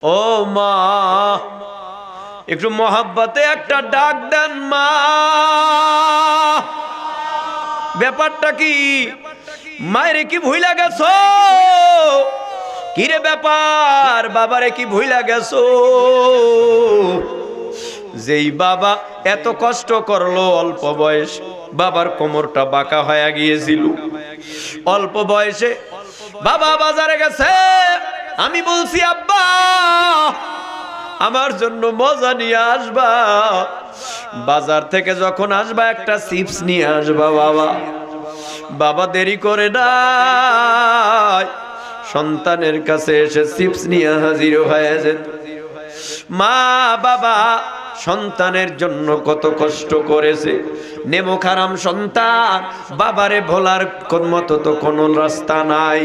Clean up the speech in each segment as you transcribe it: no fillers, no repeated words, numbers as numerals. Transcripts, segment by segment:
ও মা, একটু মহাব্বতে একটা ডাক দেন মা। ব্যাপারটা কি? মায়েরে কি ভুইলা গেছো? কিরে ব্যাপার, বাবারে কি ভুইলা গেছো? যেই বাবা এত কষ্ট করলো অল্প বয়স, বাবার কোমরটা বাঁকা হয়ে গিয়েছিল। অল্প বয়সে বাবা বাজারে গেছে, আমি বলছি আব্বা আমার জন্য মজা নিয়ে আসবা। বাজার থেকে যখন আসবা একটা চিপস নিয়ে আসবা। বাবা বাবা দেরি করে নাই, সন্তানের কাছে এসে চিপস নিয়ে হাজির হয়ে যেত। মা বাবা সন্তানের জন্য কত কষ্ট করেছে। নেমো খারাম সন্তান, বাবারে ভোলার মতো তো কোনো রাস্তা নাই।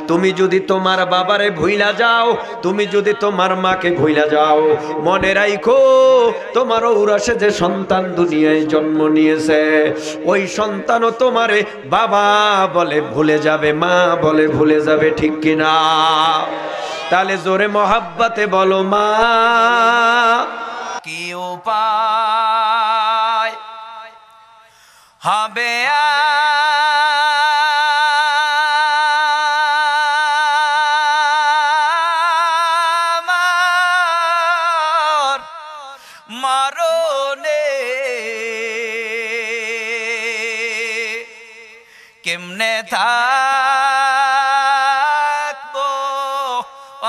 তুমি যদি তোমার বাবারে ভুইলা যাও, তুমি যদি তোমার মাকে ভুইলা যাও, মনে রাখো তোমার ঔরাসে যে সন্তান দুনিয়ায় জন্ম নিয়েছে, ওই সন্তানও তোমারে বাবা বলে ভুলে যাবে, মা বলে ভুলে যাবে, ঠিক কিনা? তাহলে জোরে মহাব্বতে বলো মা। কি উপায় হবে আমার মরণে? কেমনে থাকবো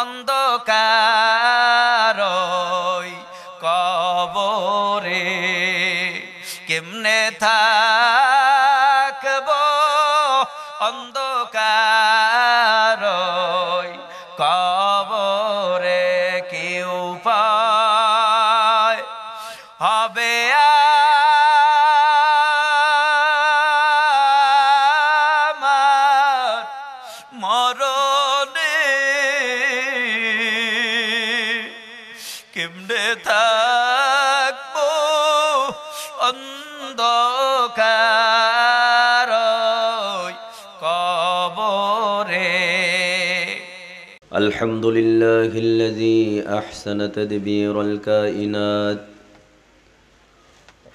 অন্ধকার কবরে? কেমনে থাকবো অন্ধকার কবরে? কি উপায় হবে আমার মরণে? কেমনে থাকবো অন্ধকার কবরে? আলহামদুলিল্লাহিল্লাযী আহসানা তাদবীরাল কায়িনাত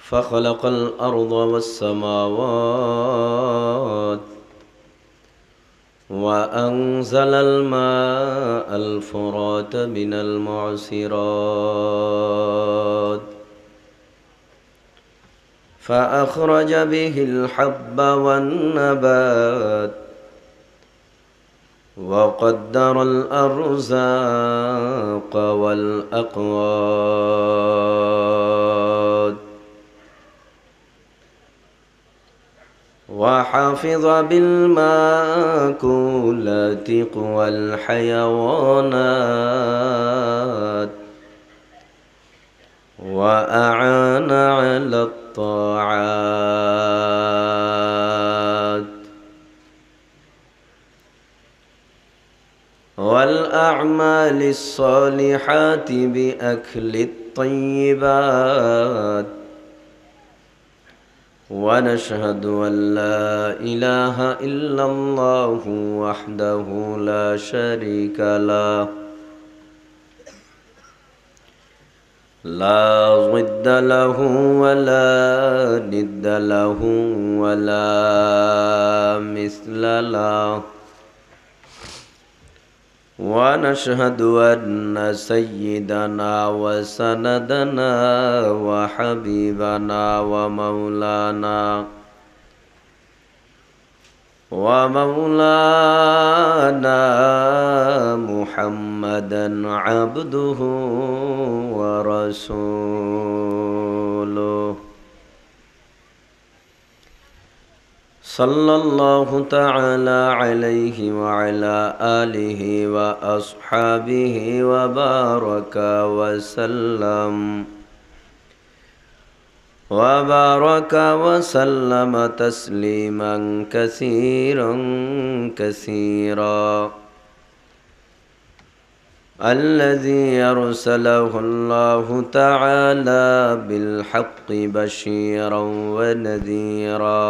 ফাখালাকাল আরদা ওয়াস সামাওয়াত وأنزل الماء الفرات من المعصرات فأخرج به الحب والنبات وقدر الأرزاق والأقوات وحافظ بالمأكولات والحيوانات وأعان على الطاعات والأعمال الصالحات بأكل الطيبات ونشهد أن لا إله إلا الله وحده لا شريك له لا ضد له ولا ند له ولا مثل له ونشهد أن سيدنا وسندنا وحبيبنا ومولانا محمدا عبده ورسوله صلى الله تعالى عليه وعلى آله وأصحابه وبارك وسلم تسليما كثيرا كثيرا الذي أرسله الله تعالى بالحق بشيرا ونذيرا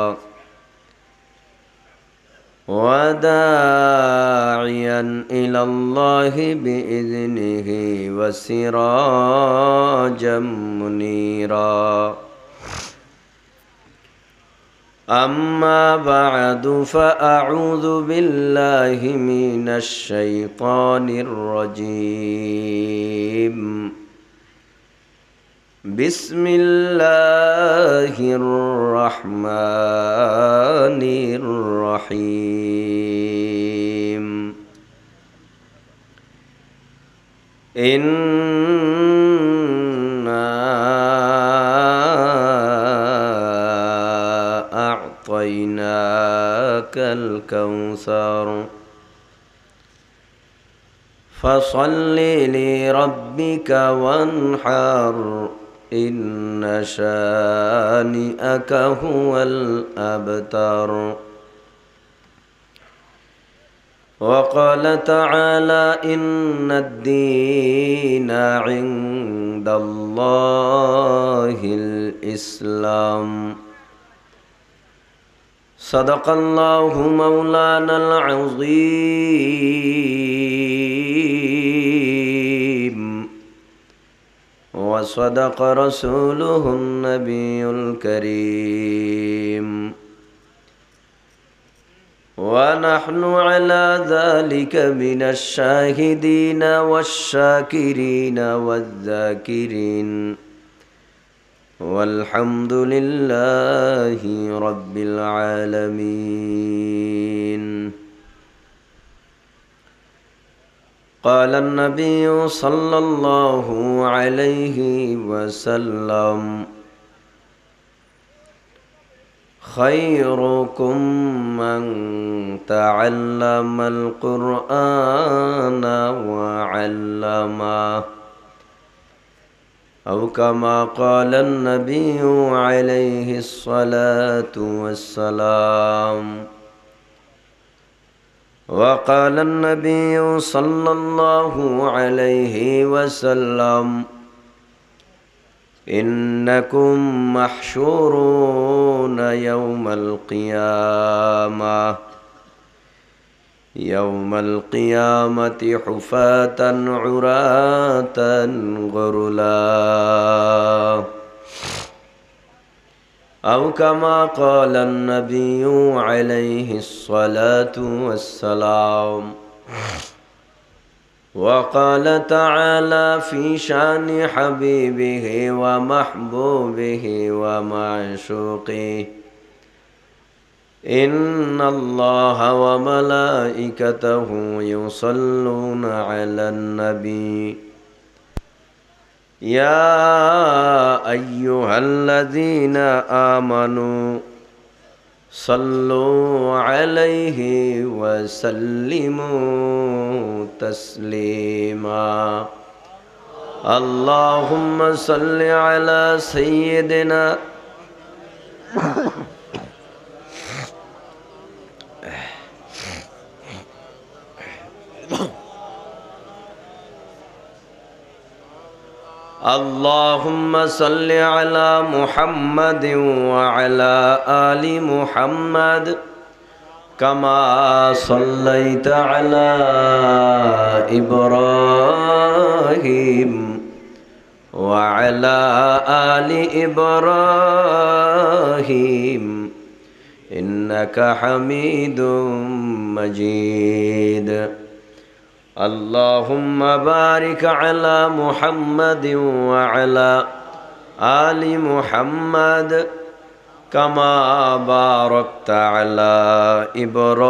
وداعيا إلى الله بإذنه وسراجا منيرا أما بعد فأعوذ بالله من الشيطان الرجيم بسم الله الرحمن الرحيم إنا أعطيناك الكوثر فصل لربك وانحر إن شانئك هو الأبتر وقال تعالى إن الدين عند الله الإسلام صدق الله مولانا العظيم وصدق رسوله النبي الكريم ونحن على ذلك من الشاهدين والشاكرين والذاكرين والحمد لله رب العالمين قال النبي صلى الله عليه وسلم خيركم من تعلم القرآن وعلمه أو كما قال النبي عليه الصلاة والسلام وقال النبي صلى الله عليه وسلم إنكم محشورون يوم القيامة حفاة عراة غرلا أو كما قال النبي عليه الصلاة والسلام وقال تعالى في شان حبيبه ومحبوبه ومعشوقه إن الله وملائكته يصلون على النبي يا أيها الذين آمنوا صلوا عليه وسلموا تسليما اللهم صل على سيدنا اللهم صل على محمد وعلى آل محمد كما صليت على إبراهيم وعلى آل إبراهيم إنك حميد مجيد اللهم بارك على محمد وعلى آل محمد كما باركت على إبراهيم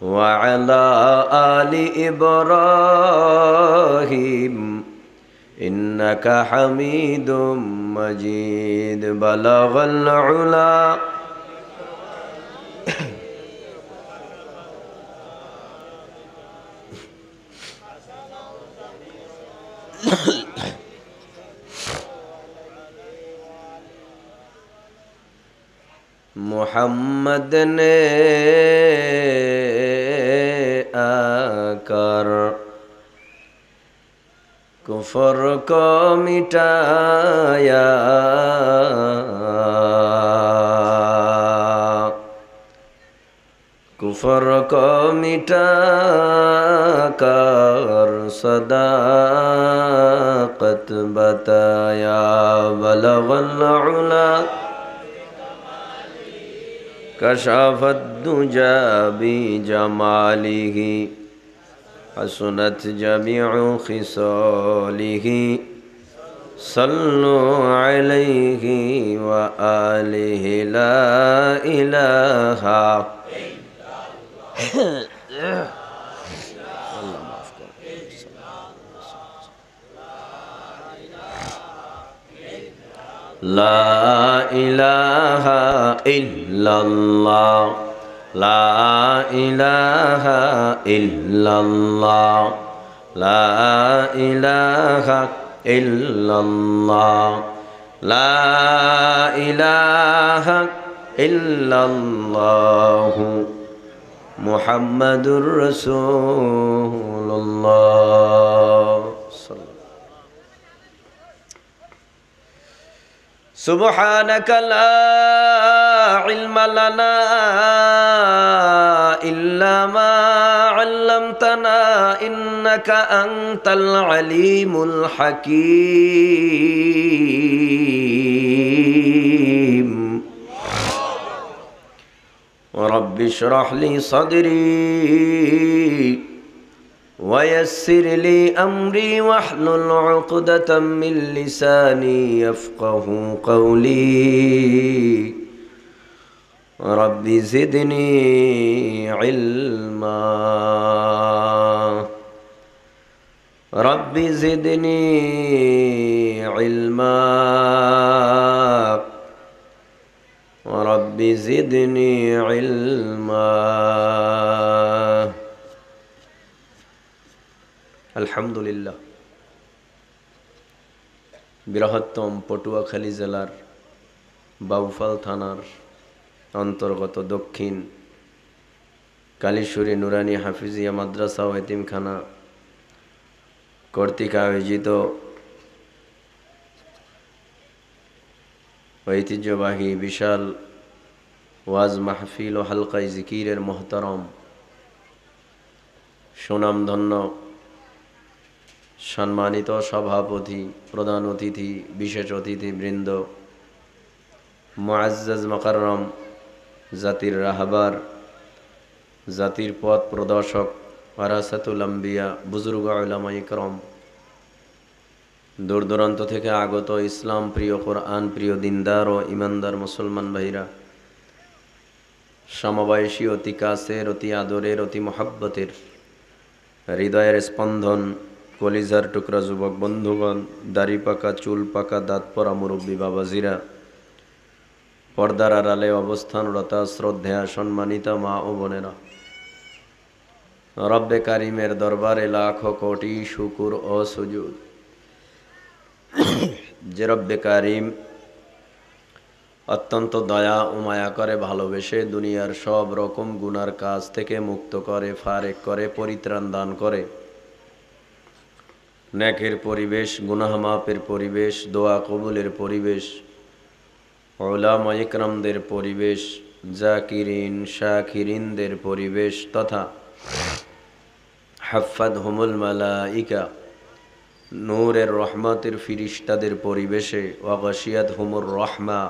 وعلى آل إبراهيم إنك حميد مجيد بلغ العلا محمد نے आकर कुफर को मिटाया फर्क मिटा कर सदाकत बताया बलगल उला कशाफत दुजा बि जमालिही हसनत जमीउ खिसालिही सल्लु अलैहि व आलिहि ला इलाहा ला इलाहा इल्लल्लाह ला इलाहा इल्लल्लाह ला इलाहा इल्लल्लाह ला इलाहा इल्लल्लाह मुहम्मदुर रसूलुल्लाह। सुब्हानक ला इल्म लना इल्ला मा अल्लमतना इन्नका अंतल अलीमुल हकीम। रब्बि इश्रह ली सदरी वयस्सिर ली अम्री वहलुल उक़दतम मिन लिसानी यफ़क़हू क़ौली। Rabbi ज़िदनी इल्मा rabbi ज़िदनी इल्मा rabbi ज़िदनी इल्मा। আলহামদুলিল্লাহ। বৃহত্তম পটুয়াখালী জেলার বাউফল থানার অন্তর্গত দক্ষিণ কালীশ্বরী নুরানী হাফিজিয়া মাদ্রাসা ও এতিমখানা কর্তৃক আয়োজিত ঐতিহ্যবাহী বিশাল ওয়াজ মাহফিল ও হালকায়ে জিকিরের মোহতারম সুনামধন্য সম্মানিত সভাপতি, প্রধান অতিথি, বিশেষ অতিথিবৃন্দ, মুআজ্জাজ মুকাররম, জাতির রাহবার, জাতির পথ প্রদর্শক, ওয়ারাসাতুল আম্বিয়া, বুজুর্গ উলামায়ে কেরাম, দূর দূরান্ত থেকে আগত ইসলাম প্রিয়, কোরআন প্রিয়, দিনদার ও ইমানদার মুসলমান ভাইরা, সমবয়সী, অতি কাছের, অতি আদরের, অতি মহব্বতের, হৃদয়ের স্পন্দন, কলিজার টুকরা যুবক বন্ধুগণ, দাড়ি পাকা, চুল পাকা, দাঁত পরা মুরব্বী বাবাজিরা, পর্দার আড়ালে অবস্থানরতা শ্রদ্ধেয়া সম্মানিতা মা ও বোনেরা, রব্বে কারিমের দরবারে লাখো কোটি শুকুর ও সুজুদ। যে রব্বে কারিম অত্যন্ত দয়া ও মায়া করে ভালোবেসে দুনিয়ার সব রকম গুনার কাজ থেকে মুক্ত করে, ফারেক করে, পরিত্রাণ দান করে, নেকের পরিবেশ, গুনাহ মাফের পরিবেশ, দোয়া কবুলের পরিবেশ, উলামায়ে কেরামদের পরিবেশ, জাকিরিন শাকিরিনদের পরিবেশ তথা হাফাদহুমুল মালাইকা নূরের রহমতের ফিরিশতাদের পরিবেশে, ওয়া গাশিয়াতহুমুর রাহমা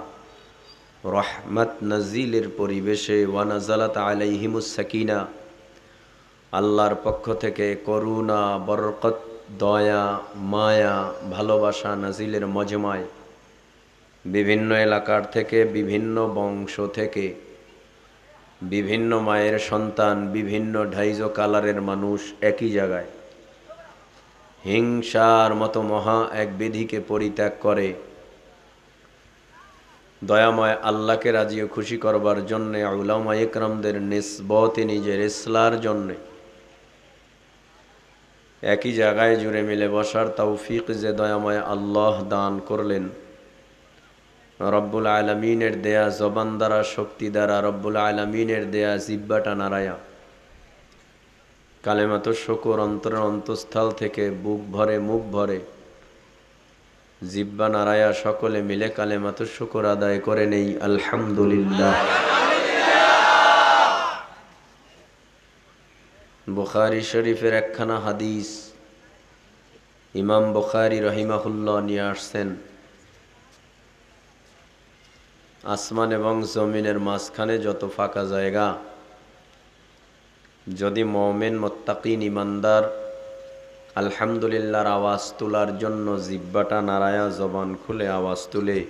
রহমত নাজিলের পরিবেশে, ওয়া নাযালাত আলাইহিমুস সাকিনা আল্লাহর পক্ষ থেকে করুণা, বরকত, দয়া, মায়া, ভালোবাসা নাজিলের মজমায় বিভিন্ন এলাকার থেকে, বিভিন্ন বংশ থেকে, বিভিন্ন মায়ের সন্তান, বিভিন্ন ঢাইজ কালারের মানুষ একই জায়গায় হিংসার মতো মহা এক বিধিকে পরিত্যাগ করে দয়াময় আল্লাহকে রাজি ও খুশি করবার জন্যে, উলামায়ে কেরামদের নিসবতে নিজের ইসলার জন্যে একই জায়গায় জুড়ে মিলে বসার তৌফিক যে দয়াময় আল্লাহ দান করলেন, রব্বুল আলামিনের দেয়া জবান দ্বারা, শক্তি দ্বারা, রব্বুল আলামিনের দেয়া জিহ্বাটা নাড়ায়া কালেমাত শুকর অন্তরের অন্তঃস্থল থেকে বুক ভরে, মুখ ভরে, জিহ্বা নাড়ায়া সকলে মিলে কালেমাত শুকর আদায় করে নেই আলহামদুলিল্লাহ। বুখারী শরীফের একখানা হাদিস ইমাম বুখারী রহিমাহুল্লাহ নিয়ে আসছেন। আসমান এবং জমিনের মাঝখানে যত ফাঁকা জায়গা, যদি মুমিন মুত্তাকিন ইমানদার আলহামদুলিল্লাহর আওয়াজ তোলার জন্য জিহ্বাটা নাড়ায়া জবান খুলে আওয়াজ তুলে,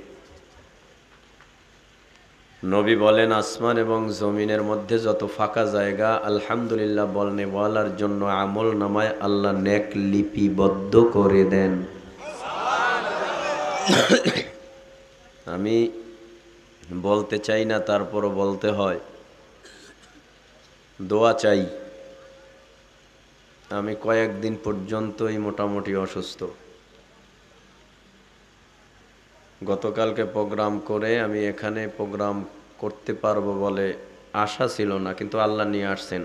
নবী বলেন আসমান এবং জমিনের মধ্যে যত ফাঁকা জায়গা আলহামদুলিল্লাহ বলনে বলার জন্য আমল নামায় আল্লাহ নেক লিপিবদ্ধ করে দেন। আমি বলতে চাই না, তারপরও বলতে হয়, দোয়া চাই। আমি কয়েকদিন পর্যন্তই মোটামুটি অসুস্থ। গতকালকে প্রোগ্রাম করে আমি এখানে প্রোগ্রাম করতে পারবো বলে আশা ছিল না, কিন্তু আল্লাহ নিয়ে আসছেন।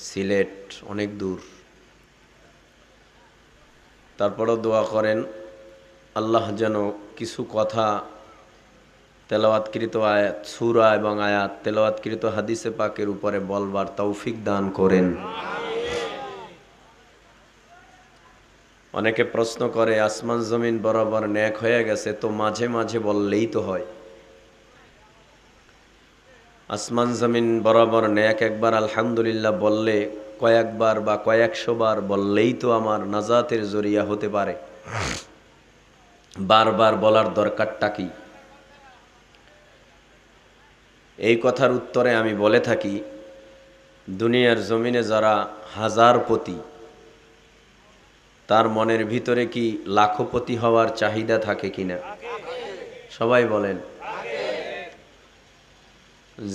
সিলেট অনেক দূর, তারপরও দোয়া করেন আল্লাহ যেন কিছু কথা তেলাওয়াতকৃত আয়াত, সূরা এবং আয়াত তেলাওয়াতকৃত হাদিসে পাকের উপরে বলবার তৌফিক দান করেন। অনেকে প্রশ্ন করে আসমান জমিন বরাবর নেক হয়ে গেছে, তো মাঝে মাঝে বললেই তো হয়। আসমান জমিন বরাবর নেক একবার আলহামদুলিল্লাহ বললে, কয়েকবার বা কয়েকশো বার বললেই তো আমার নাজাতের জরিয়া হতে পারে। বারবার বলার দরকারটা কি? এই কথার উত্তরে আমি বলে থাকি, দুনিয়ার জমিনে যারা হাজারপতি, তার মনের ভিতরে কি লাখপতি হওয়ার চাহিদা থাকে কিনা? সবাই বলেন।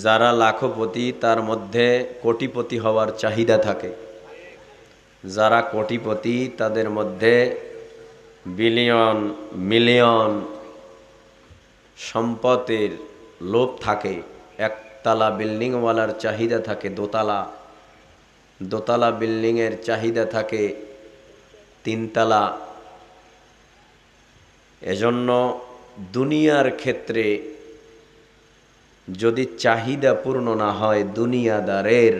যারা লাখপতি তার মধ্যে কোটিপতি হওয়ার চাহিদা থাকে। যারা কোটিপতি তাদের মধ্যে বিলিয়ন মিলিয়ন সম্পদের লোভ থাকে। একতলা বিল্ডিংওয়ালার চাহিদা থাকে দোতলা, দোতলা বিল্ডিংয়ের চাহিদা থাকে তিনতলা। এজন্য দুনিয়ার ক্ষেত্রে যদি চাহিদা পূর্ণ না হয়, দুনিয়াদারের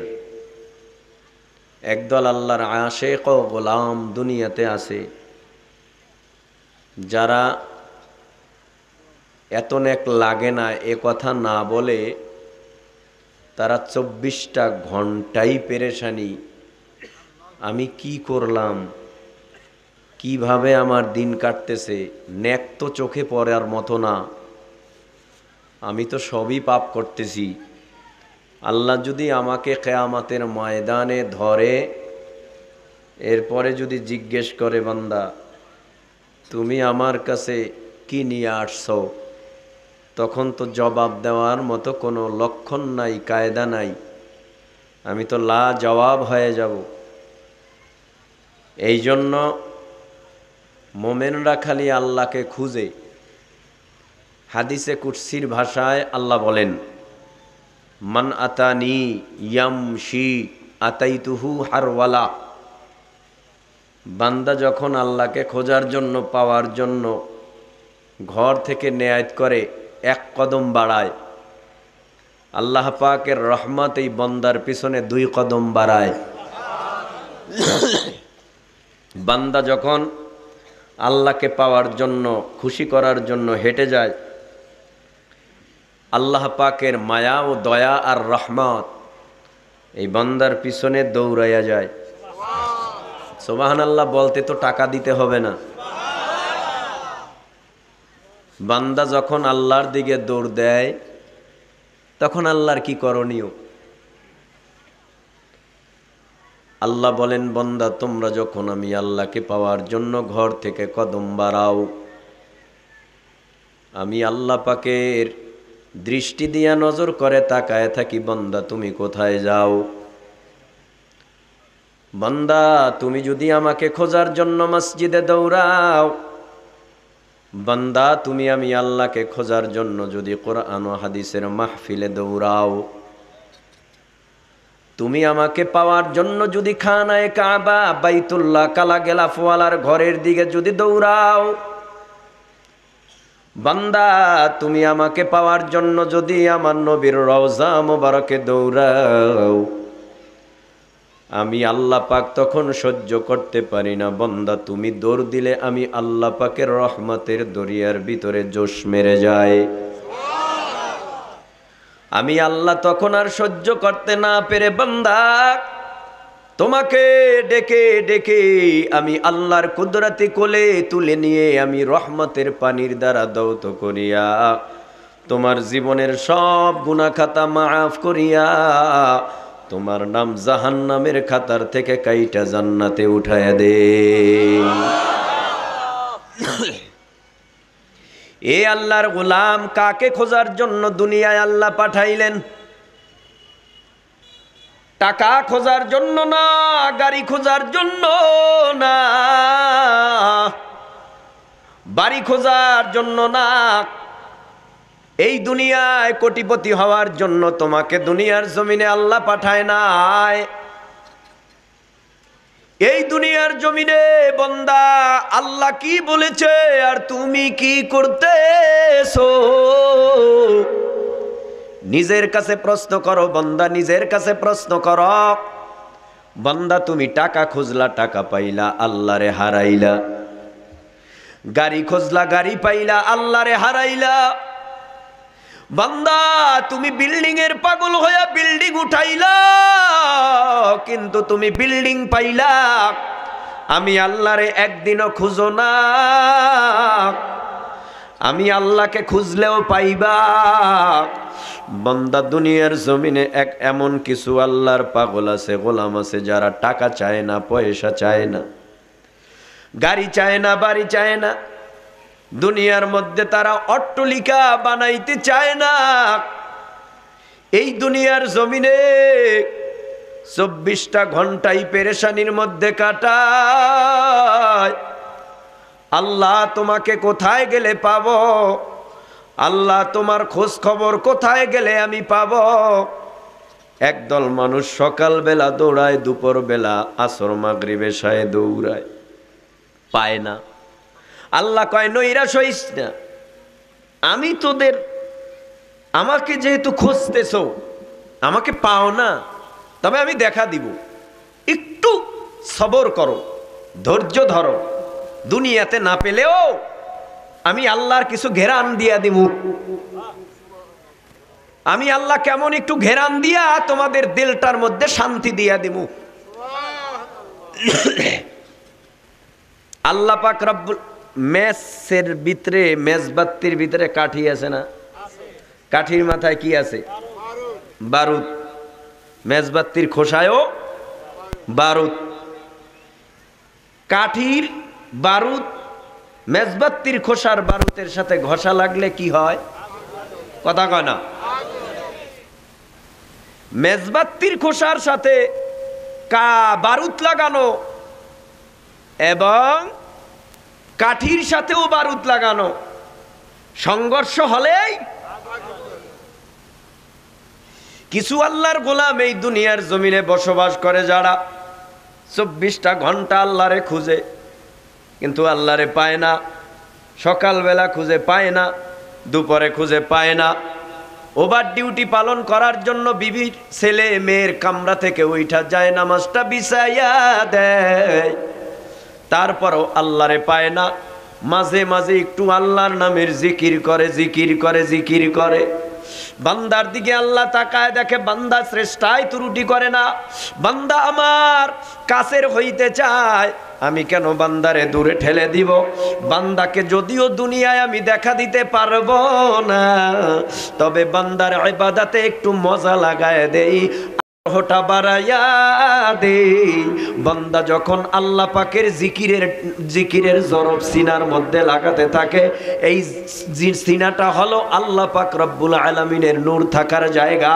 একদল আল্লাহর আশিক ও গোলাম দুনিয়াতে আছে, যারা এত নেক লাগে না এ কথা না বলে তারা 24টা ঘন্টাই পেরেশানি। আমি কি করলাম, কিভাবে আমার দিন কাটতেছে, নেক তো চোখে পড়ার মতো না, আমি তো সবই পাপ করতেছি। আল্লাহ যদি আমাকে কিয়ামতের ময়দানে ধরে, এরপরে যদি জিজ্ঞেস করে বান্দা তুমি আমার কাছে কি নিয়ে আসছো, তখন তো জবাব দেওয়ার মতো কোনো লক্ষণ নাই, কায়দা নাই। আমি তো লা জবাব হয়ে যাব। এই জন্য মোমেনরা খালি আল্লাহকে খুঁজে। হাদিসে কুদসির ভাষায় আল্লাহ বলেন, মান আতানি ইয়ামশি আতাইতুহু হারওয়ালা। বান্দা যখন আল্লাহকে খোঁজার জন্য, পাওয়ার জন্য ঘর থেকে নেয়াত করে, এক কদম বাড়ায়, আল্লাহ পাকের রহমত এই বান্দার পিছনে 2 কদম বাড়ায়। বান্দা যখন আল্লাহকে পাওয়ার জন্য, খুশি করার জন্য হেঁটে যায়, আল্লাহ পাকের মায়া ও দয়া আর রহমত এই বান্দার পিছনে দৌড়াইয়া যায়। সুবহানাল্লাহ বলতে তো টাকা দিতে হবে না। বান্দা যখন আল্লাহর দিকে দৌড় দেয়, তখন আল্লাহর কি করণীয়? আল্লাহ বলেন, বান্দা তোমরা যখন আমি আল্লাহকে পাওয়ার জন্য ঘর থেকে কদম বাড়াও, আমি আল্লাহ পাকের দৃষ্টি দিয়া নজর করে তাকায় থাকি, বান্দা তুমি কোথায় যাও। বান্দা তুমি যদি আমাকে খোঁজার জন্য মসজিদে দৌড়াও, বান্দা তুমি আমি আল্লাহকে খোঁজার জন্য যদি কোরআন ও হাদিসের মাহফিলে দৌড়াও, তুমি আমাকে পাওয়ার জন্য যদি খানায়ে কাবা, বাইতুল্লাহ, কালা গেলাফওয়ালার ঘরের দিকে যদি দৌড়াও, বান্দা তুমি আমাকে পাওয়ার জন্য যদি আমার নবীর রওজা মোবারকে দৌড়াও, আমি আল্লাহ পাক তখন সহ্য করতে পারি না, বান্দা তুমি দৌড় দিলে আমি আল্লাহ পাকের রহমতের দরিয়ার ভিতরে জোশ মেরে যায়। আমি আল্লাহ তখন আর সহ্য করতে না পেরে বান্দা তোমাকে ডেকে ডেকে আমি আল্লাহর কুদরতি কোলে তুলে নিয়ে আমি রহমতের পানির দ্বারা দৌত করিয়া তোমার জীবনের সব গুনাহ খাতা মাফ করিয়া তোমার নাম জাহান্নামের খাতার থেকে কাইটা জান্নাতে উঠায়া দে। এ আল্লাহর গোলাম কাকে খোঁজার জন্য দুনিয়ায় আল্লাহ পাঠাইলেন? টাকা খোঁজার জন্য না, গাড়ি খোঁজার জন্য না, বাড়ি খোঁজার জন্য না, এই দুনিয়ায় কোটিপতি হওয়ার জন্য তোমাকে দুনিয়ার জমিনে আল্লাহ পাঠায় নাই। এই দুনিয়ার জমিনে বান্দা আল্লাহ কি বলেছে আর তুমি কি করতেছো? নিজের কাছে প্রশ্ন করো বান্দা, নিজের কাছে প্রশ্ন করো। বান্দা তুমি টাকা খুঁজলা, টাকা পাইলা, আল্লাহরে হারাইলা। গাড়ি খুঁজলা, গাড়ি পাইলা, আল্লাহরে হারাইলা। বান্দা তুমি বিল্ডিং এর পাগল হইয়া বিল্ডিং উঠাইলা, কিন্তু তুমি বিল্ডিং পাইলা, আমি আল্লাহরে একদিনও খুঁজো না। আমি আল্লাহকে খুঁজলেও পাইবা। বান্দা দুনিয়ার জমিনে এমন কিছু আল্লাহর পাগল আছে, গোলাম আছে, যারা টাকা চায় না, পয়সা চায় না, গাড়ি চায় না, বাড়ি চায় না, দুনিয়ার মধ্যে তারা অট্টালিকা বানাইতে চায় না। এই দুনিয়ার জমিনে 24টা ঘন্টাই পেরেশানির মধ্যে কাটায়। আল্লাহ তোমাকে কোথায় গেলে পাবো? আল্লাহ তোমার খোঁজ খবর কোথায় গেলে আমি পাবো? একদল মানুষ সকালবেলা দৌড়ায়, দুপুরবেলা আসর মাগরিব এশায় দৌড়ায়, পায় না। আল্লাহ কয় নৈরাশ হইস না, আমি তোদের, আমাকে যেহেতু খুঁজতেছো, আমাকে পাও না, তবে আমি দেখা দিব। একটু সবর করো, ধৈর্য ধরো। দুনিয়াতে না পেলেও আমি আল্লাহর কিছু ঘেরান দিয়া দিব। আমি আল্লাহ কেমন একটু ঘেরান দিয়া তোমাদের দিলটার মধ্যে শান্তি দিয়া দিব। আল্লাহ পাক রব্বুল মেসের ভিতরে, মেজবাতির ভিতরে কাঠি আছে না? কাঠির মাথায় কি আছে? বারুদ। মেজবাতির খোসায়ও বারুদ। কাঠির বারুদ মেজবাতির খোসার বারুদের সাথে ঘষা লাগলে কি হয়? কথা কয় না? মেজবাতির খোসার সাথে বারুদ লাগানো এবং কাঠির সাথেও বারুদ লাগানো, সংঘর্ষ হলেই কিছু আল্লাহর গোলাম এই দুনিয়ার জমিনে বসবাস করে, যারা 24টা ঘন্টা আল্লাহরে খুঁজে, কিন্তু আল্লাহরে পায় না। সকালবেলা খুঁজে পায় না, দুপুরে খুঁজে পায় না। ওভার ডিউটি পালন করার জন্য বিবির ছেলে মেয়ের কামরা থেকে ওইটা যায়, নামাজটা বিছাইয়া দেয়, তারপরও আল্লাহরে পায় না। মাঝে মাঝে একটু আল্লাহর নামের জিকির করে, জিকির করে, জিকির করে। বান্দার দিকে আল্লাহ তাকায়, দেখে বান্দা শ্রেষ্ঠায় ত্রুটি করে না, বান্দা আমার কাছের হইতে চায়, আমি কেন বান্দারে দূরে ঠেলে দিব? বান্দাকে যদিও দুনিয়ায় আমি দেখা দিতে পারবো না, তবে বান্দার ইবাদতে একটু মজা লাগায় দেই, হোটা বাড়াইয়া দে। বান্দা যখন আল্লাহ পাকের জিকিরের জরব সিনার মধ্যে লাগাতে থাকে, এই সিনাটা হলো আল্লাহ পাক রব্বুল আলামিনের নূর থাকার জায়গা।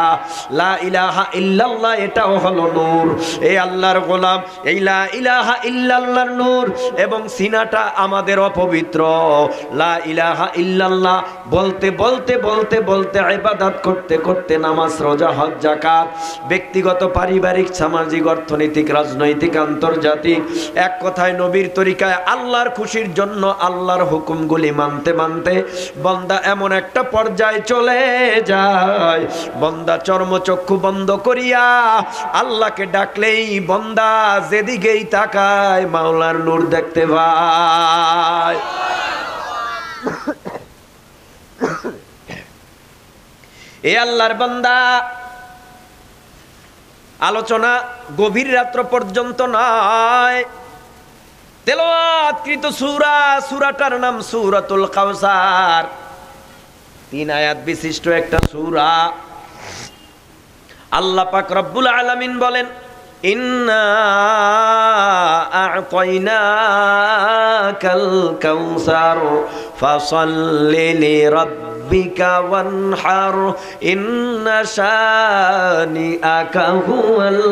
লা ইলাহা ইল্লাল্লাহ, এটাও হলো নূর। এই আল্লাহর গোলাম, এই লা ইলাহা ইল্লাল্লাহর নূর এবং সিনাটা আমাদের অপবিত্র। লা ইলাহা ইল্লাল্লাহ বলতে বলতে বলতে বলতে ইবাদত করতে করতে, নামাজ রোজা হজ যাকাত ব্যক্তি ব্যক্তিগত, পারিবারিক, সামাজিক, অর্থনৈতিক, রাজনৈতিক, আন্তর্জাতিক, এক কথায় নবীর তরিকায় আল্লাহর খুশির জন্য আল্লাহর হুকুমগুলি মানতে মানতে বান্দা এমন একটা পর্যায়ে চলে যায়, বান্দা চর্মচক্ষু বন্ধ করিয়া আল্লাহকে ডাকলেই বান্দা যেদিকেই তাকায় মাওলার নূর দেখতে পায়। এ আল্লাহর বান্দা, আলোচনা গভীর রাত্র পর্যন্ত নয়। তেলাওয়াতকৃত সূরা, সূরাটার নাম সূরাতুল কাউসার, 3 আয়াত বিশিষ্ট একটা সূরা। আল্লাহ পাক রব্বুল আলামিন বলেন, ইন্না আ'তাইনাকাল কাউসার ফাসাল্লি লিরাব্বিকা ওয়ানহার ইন্না শানিআকা হুয়াল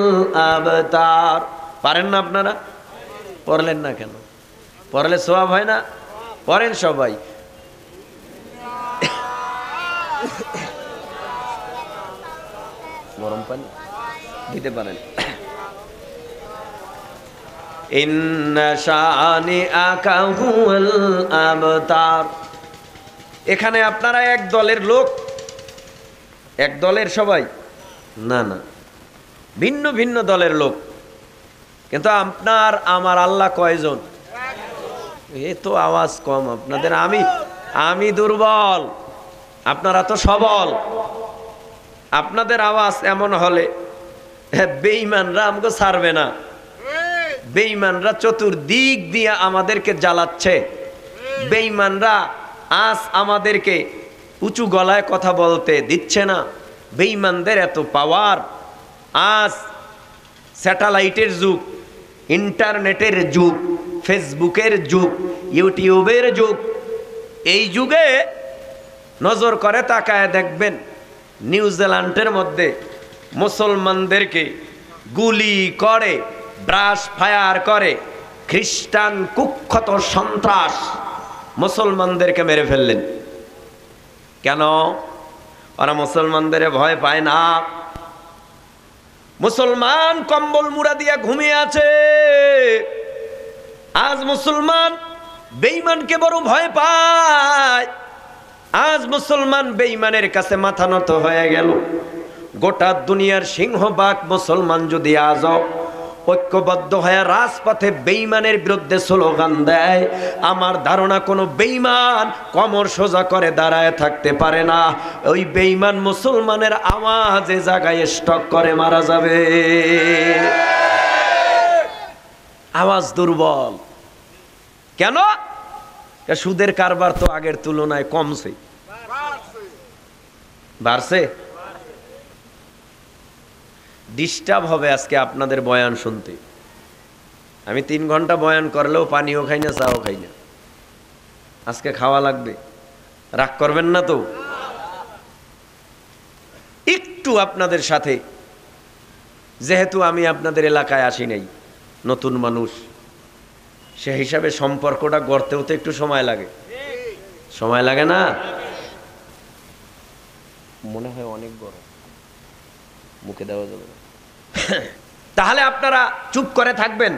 আবতার। পারেন না আপনারা? পড়লেন না কেন? পড়লে সওয়াব হয় না? পড়েন সবাই। গরম পানি দিতে পারেন। ইন্না শানিআকা হুয়াল আবতার। এখানে আপনারা এক দলের লোক, এক দলের সবাই না, না, ভিন্ন ভিন্ন দলের লোক, কিন্তু আপনার আমার আল্লাহ কয়জন? এ তো আওয়াজ কম আপনাদের। আমি দুর্বল, আপনারা তো সবল। আপনাদের আওয়াজ এমন হলে বেঈমানরা আমাকে ছাড়বে না। বেঈমানরা চতুর্দিক দিয়ে আমাদেরকে জ্বালাচ্ছে। বেঈমানরা আজ আমাদেরকে উঁচু গলায় কথা বলতে দিচ্ছে না। বেঈমানদের এত পাওয়ার। আজ স্যাটেলাইটের যুগ, ইন্টারনেটের যুগ, ফেসবুকের যুগ, ইউটিউবের যুগ। এই যুগে নজর করে তাকায় দেখবেন, নিউজিল্যান্ডের মধ্যে মুসলমানদেরকে গুলি করে, ব্রাশ ফায়ার করে, খ্রিস্টান কুখ্যাত সন্ত্রাস মুসলমানদেরকে মেরে ফেললেন। কেন? ওরা মুসলমানদের ভয় পায় না। মুসলমান কম্বল মুড়া দিয়া ঘুমিয়ে আছে। আজ মুসলমান বেঈমানকে বড় ভয় পায়। আজ মুসলমান বেঈমানের কাছে মাথা নত হয়ে গেল। গোটা দুনিয়ার সিংহভাগ মুসলমান যদি আজ ঐক্যবদ্ধ হয়ে রাজপথে বেঈমানের বিরুদ্ধে স্লোগান দেয়, আমার ধারণা কোনো বেঈমান কমর সোজা করে দাঁড়ায় থাকতে পারে না। ওই বেঈমান মুসলমানের আওয়াজে জায়গায় স্টক করে মারা যাবে। আওয়াজ দুর্বল। কেন? সুদের কারবার তো আগের তুলনায় কমছে, বাড়ছে। ডিস্টার্ব হবে আজকে আপনাদের বয়ান শুনতে। আমি 3 ঘন্টা বয়ান করলেও পানিও খাই না, চাও খাই না। আজকে খাওয়া লাগবে, রাগ করবেন না তো? একটু আপনাদের সাথে, যেহেতু আমি আপনাদের এলাকায় আসি নাই, নতুন মানুষ, সে হিসাবে সম্পর্কটা গড়তেও তো একটু সময় লাগে। সময় লাগে না? মনে হয় অনেক গরম, মুখে দেওয়া যাবে না। তাহলে আপনারা চুপ করে থাকবেন?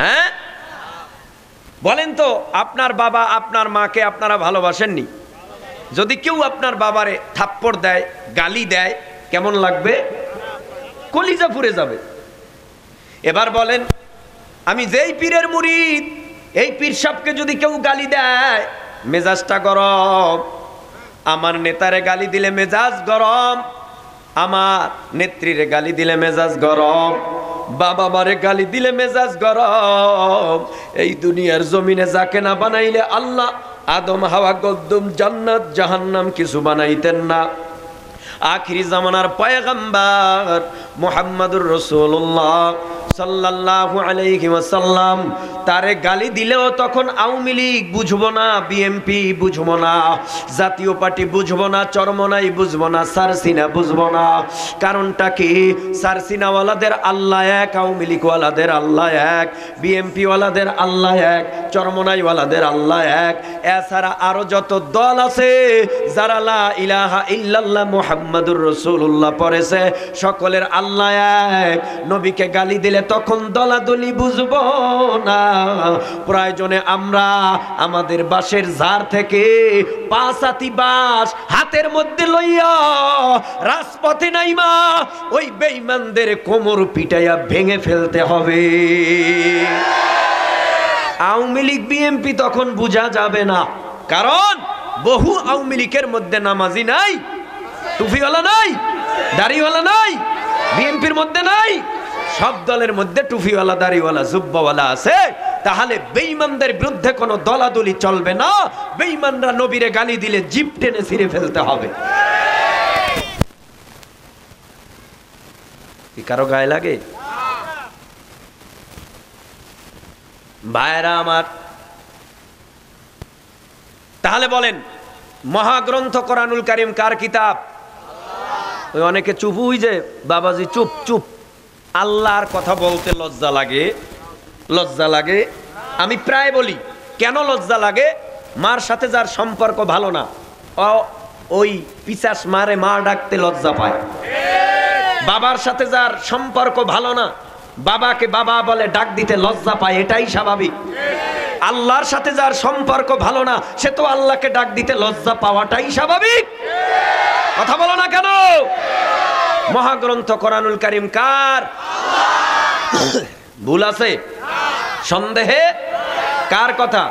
হ্যাঁ, বলেন তো, আপনার বাবা আপনার মাকে আপনারা ভালোবাসেননি? যদি কেউ আপনার বাবারে থাপ্পড় দেয়, গালি দেয়, কেমন লাগবে? কলিজা পুড়ে যাবে। এবার বলেন, আমি যেই পীরের মুরিদ, এই পীর সাহেবকে যদি কেউ গালি দেয়, মেজাজটা গরম। আমার নেতারে গালি দিলে মেজাজ গরম, আমার নেত্রীরে গালি দিলে মেজাজ গরম, বাবা মারে গালি দিলে মেজাজ গরম। এই দুনিয়ার জমিনে যাকে না বানাইলে আল্লাহ আদম হাওয়া গদ্দুম জান্নাত জাহান্নাম কিছু বানাইতেন না। আখিরি জামানার পয়গম্বর মুহাম্মদুর রাসূলুল্লাহ সাল্লাল্লাহু আলাইহি ওয়াসাল্লাম তারে গালি দিলেও তখন আওয়ামী লীগ বুঝবো না, বিএনপি বুঝবো না, জাতীয় পার্টি বুঝবো না, চরমনাই বুঝবো না, সারসিনা বুঝবো না। কারণটা কি? সারসিনাওয়ালাদের আল্লাহ এক, আওয়ামী লীগওয়ালাদের আল্লাহ এক, বিএনপি ওয়ালাদের আল্লাহ এক, চরমনাইওয়ালাদের আল্লাহ এক। এছাড়া আরো যত দল আছে যারা লা ইলাহা ইল্লাল্লাহ মুহাম্মাদুর রাসূলুল্লাহ পড়েছে, সকলের আল্লাহ এক। নবীকে গালি দিলে তখন দলাদলি বুঝবো না। প্রয়োজনে আমরা আমাদের বাঁশের ঝাড় থেকে 5 আতি বাঁশ হাতের মধ্যে লইয়া রাজপথে নাইমা ওই বেঈমানদের কোমর পিটাইয়া ভেঙে ফেলতে হবে। আওয়ামী লীগ বিএনপি তখন বোঝা যাবে না, কারণ বহু আওয়ামী লীগের মধ্যে নামাজি নাই, টুপিওয়ালা নাই, দাড়িওয়ালা নাই, বিএনপির মধ্যে নাই, সব দলের মধ্যে টুপিওয়ালা, দাড়িওয়ালা, জুব্বাওয়ালা আছে। তাহলে বেঈমানদের বিরুদ্ধে কোনো দলাদলি চলবে না। বেঈমানরা নবীরে গালি দিলে জিপ টেনে ছিঁড়ে ফেলতে হবে। কি কারো গায়ে লাগে? ভাইরা আমার, তাহলে বলেন মহাগ্রন্থ কোরআনুল কারীম কার কিতাব? ওই অনেকে চুপ, ওই যে বাবাজি চুপ চুপ। আল্লাহর কথা বলতে লজ্জা লাগে, লজ্জা লাগে। আমি প্রায় বলি, কেন লজ্জা লাগে? মার সাথে যার সম্পর্ক ভালো না, ওই পিশাচ মারে মা ডাকতে লজ্জা পায়। বাবার সাথে যার সম্পর্ক ভালো না, বাবাকে বাবা বলে ডাক দিতে লজ্জা পায়, এটাই স্বাভাবিক। আল্লাহর সাথে যার সম্পর্ক ভালো না, সে তো আল্লাহকে ডাক দিতে লজ্জা পাওয়াটাই স্বাভাবিক। কথা বলো না কেন? মহাগ্রন্থ কোরআনুল কারীম কার? ভুল আছে? সন্দেহে কার কথা?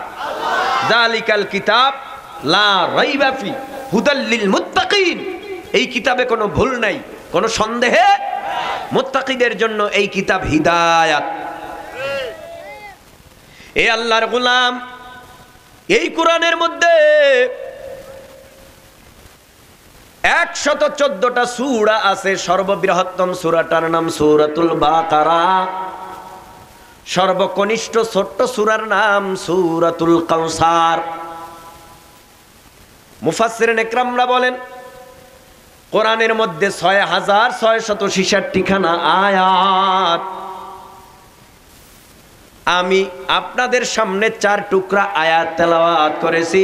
যালিকাল কিতাব লা রাইবা ফি হুদাল লিল মুত্তাকিন। এই কিতাবে কোনো ভুল নাই, কোনো সন্দেহে মুত্তাকিদের জন্য এই কিতাব হিদায়াত। এ আল্লাহর গোলাম, এই কোরআনের মধ্যে 114টা সূরা আছে। সর্ববৃহত্তম সূরাটার নাম সূরাতুল বাকারা, সর্বকনিষ্ঠ ছোট্ট সূরার নাম সূরাতুল কাউসার। মুফাসসিরিন ইকরামরা বলেন কোরআনের মধ্যে 6666 খানা আয়াত। আমি আপনাদের সামনে 4 টুকরা আয়াত তেলাওয়াত করেছি।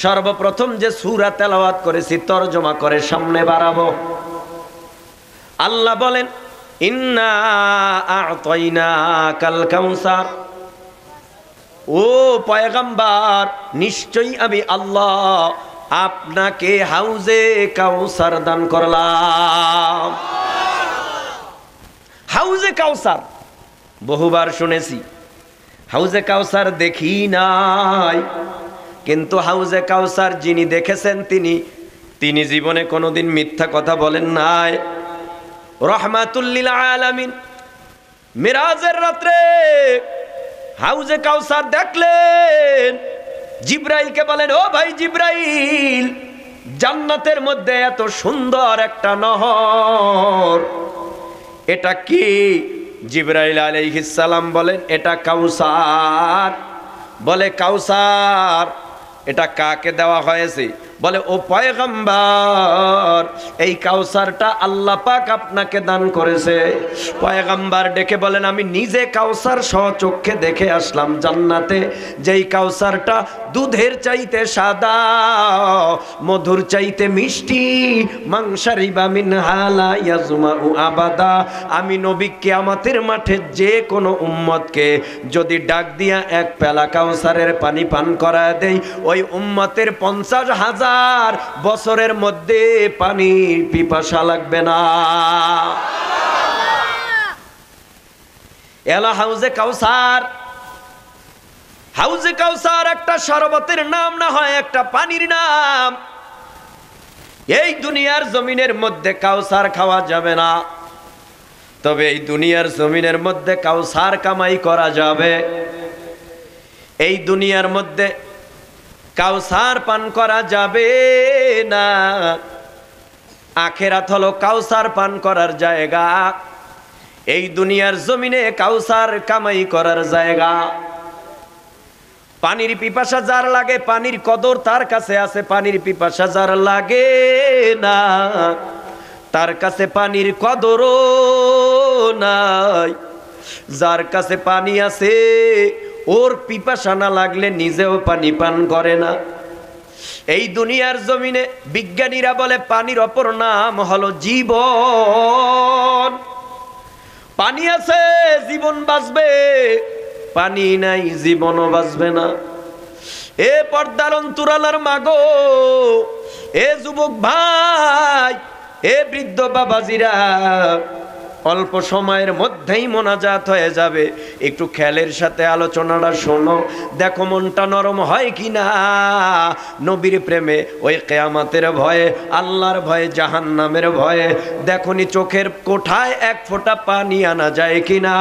সর্বপ্রথম যে সূরা তেলাওয়াত করেছি তরজমা করে সামনে বাড়াবো। আল্লাহ বলেন ইন্না আ'তাইনাকাল কাউসার। ও পয়গম্বর, নিশ্চয়ই আমি আল্লাহ আপনাকে হাউজে কাউসার দান করলাম। হাউজে কাউসার বহুবার শুনেছি, হাউজে কাউসার দেখি নাই, কিন্তু হাউজে কাউসার যিনি দেখেছেন তিনি জীবনে কোনোদিন মিথ্যা কথা বলেন নাই। রহমাতুল লিল আলামিন মিরাজের রাত্রে হাউজে কাউসার দেখলেন। জিব্রাইলকে বলেন, ও ভাই জিব্রাইল, জান্নাতের মধ্যে এত সুন্দর একটা নহর, এটা কি? জিব্রাইল আলাইহিস সালাম বলেন, এটা কাউসার। বলে কাউসার এটা কাকে দেওয়া হয়েছে? বলে ও পয়গম্বর, এই কাউসারটা আল্লাহ পাক আপনাকে দান করেছে। পয়গম্বর ডেকে বলেন, আমি নিজে কাউসার স্বচক্ষে দেখে আসলাম জান্নাতে, যেই কাউসারটা দুধের চাইতে সাদা, মধুর চাইতে মিষ্টি, মাংসারিবা মিন হালা ইয়াজমাউ আবাদা। আমি নবী কিয়ামতের মাঠে যে কোনো উম্মতকে যদি ডাক দিয়া 1 পেলা কাউসারের পানি পান করায় দেই, ওই উম্মতের 50,000 বছরের মধ্যে পানির পিপাসা লাগবে না। এলা হাউজে কাউসার। হাউজে কাউসার একটা শরবতের নাম না, হয় একটা পানির নাম। এই দুনিয়ার জমিনের মধ্যে কাউসার খাওয়া যাবে না, তবে এই দুনিয়ার জমিনের মধ্যে কাউসার কামাই করা যাবে। এই দুনিয়ার মধ্যে কাউসার পান করা যাবে না। আখেরাত হলো কাউসার পান করার জায়গা। এই দুনিয়ার জমিনে কাউসার কামাই করার জায়গা। পানির পিপাসা যার লাগে পানির কদর তার কাছে আছে, পানির পিপাসা যার লাগে না তার কাছে পানির কদরও নাই। যার কাছে পানি আছে ওর পিপাসা না লাগলে নিজেও পানি পান করে না। এই দুনিয়ার জমিনে বিজ্ঞানীরা বলে পানির অপর নাম হলো জীবন। পানি আছে জীবন বাঁচবে, পানি নাই জীবনও বাঁচবে না। এ পর্দার অন্তরালার মাগো, এ যুবক ভাই, এ বৃদ্ধ বাবাজিরা, অল্প সময়ের মধ্যেই মোনাজাত হয়ে যাবে। একটু খেয়ালের সাথে আলোচনাটা শোনো, দেখো মনটা নরম হয় কিনা। নবীর প্রেমে, ওই কিয়ামতের ভয়ে, আল্লাহর ভয়ে, জাহান্নামের ভয়ে দেখনি চোখের কোঠায় এক ফোঁটা পানি আনা যায় কিনা।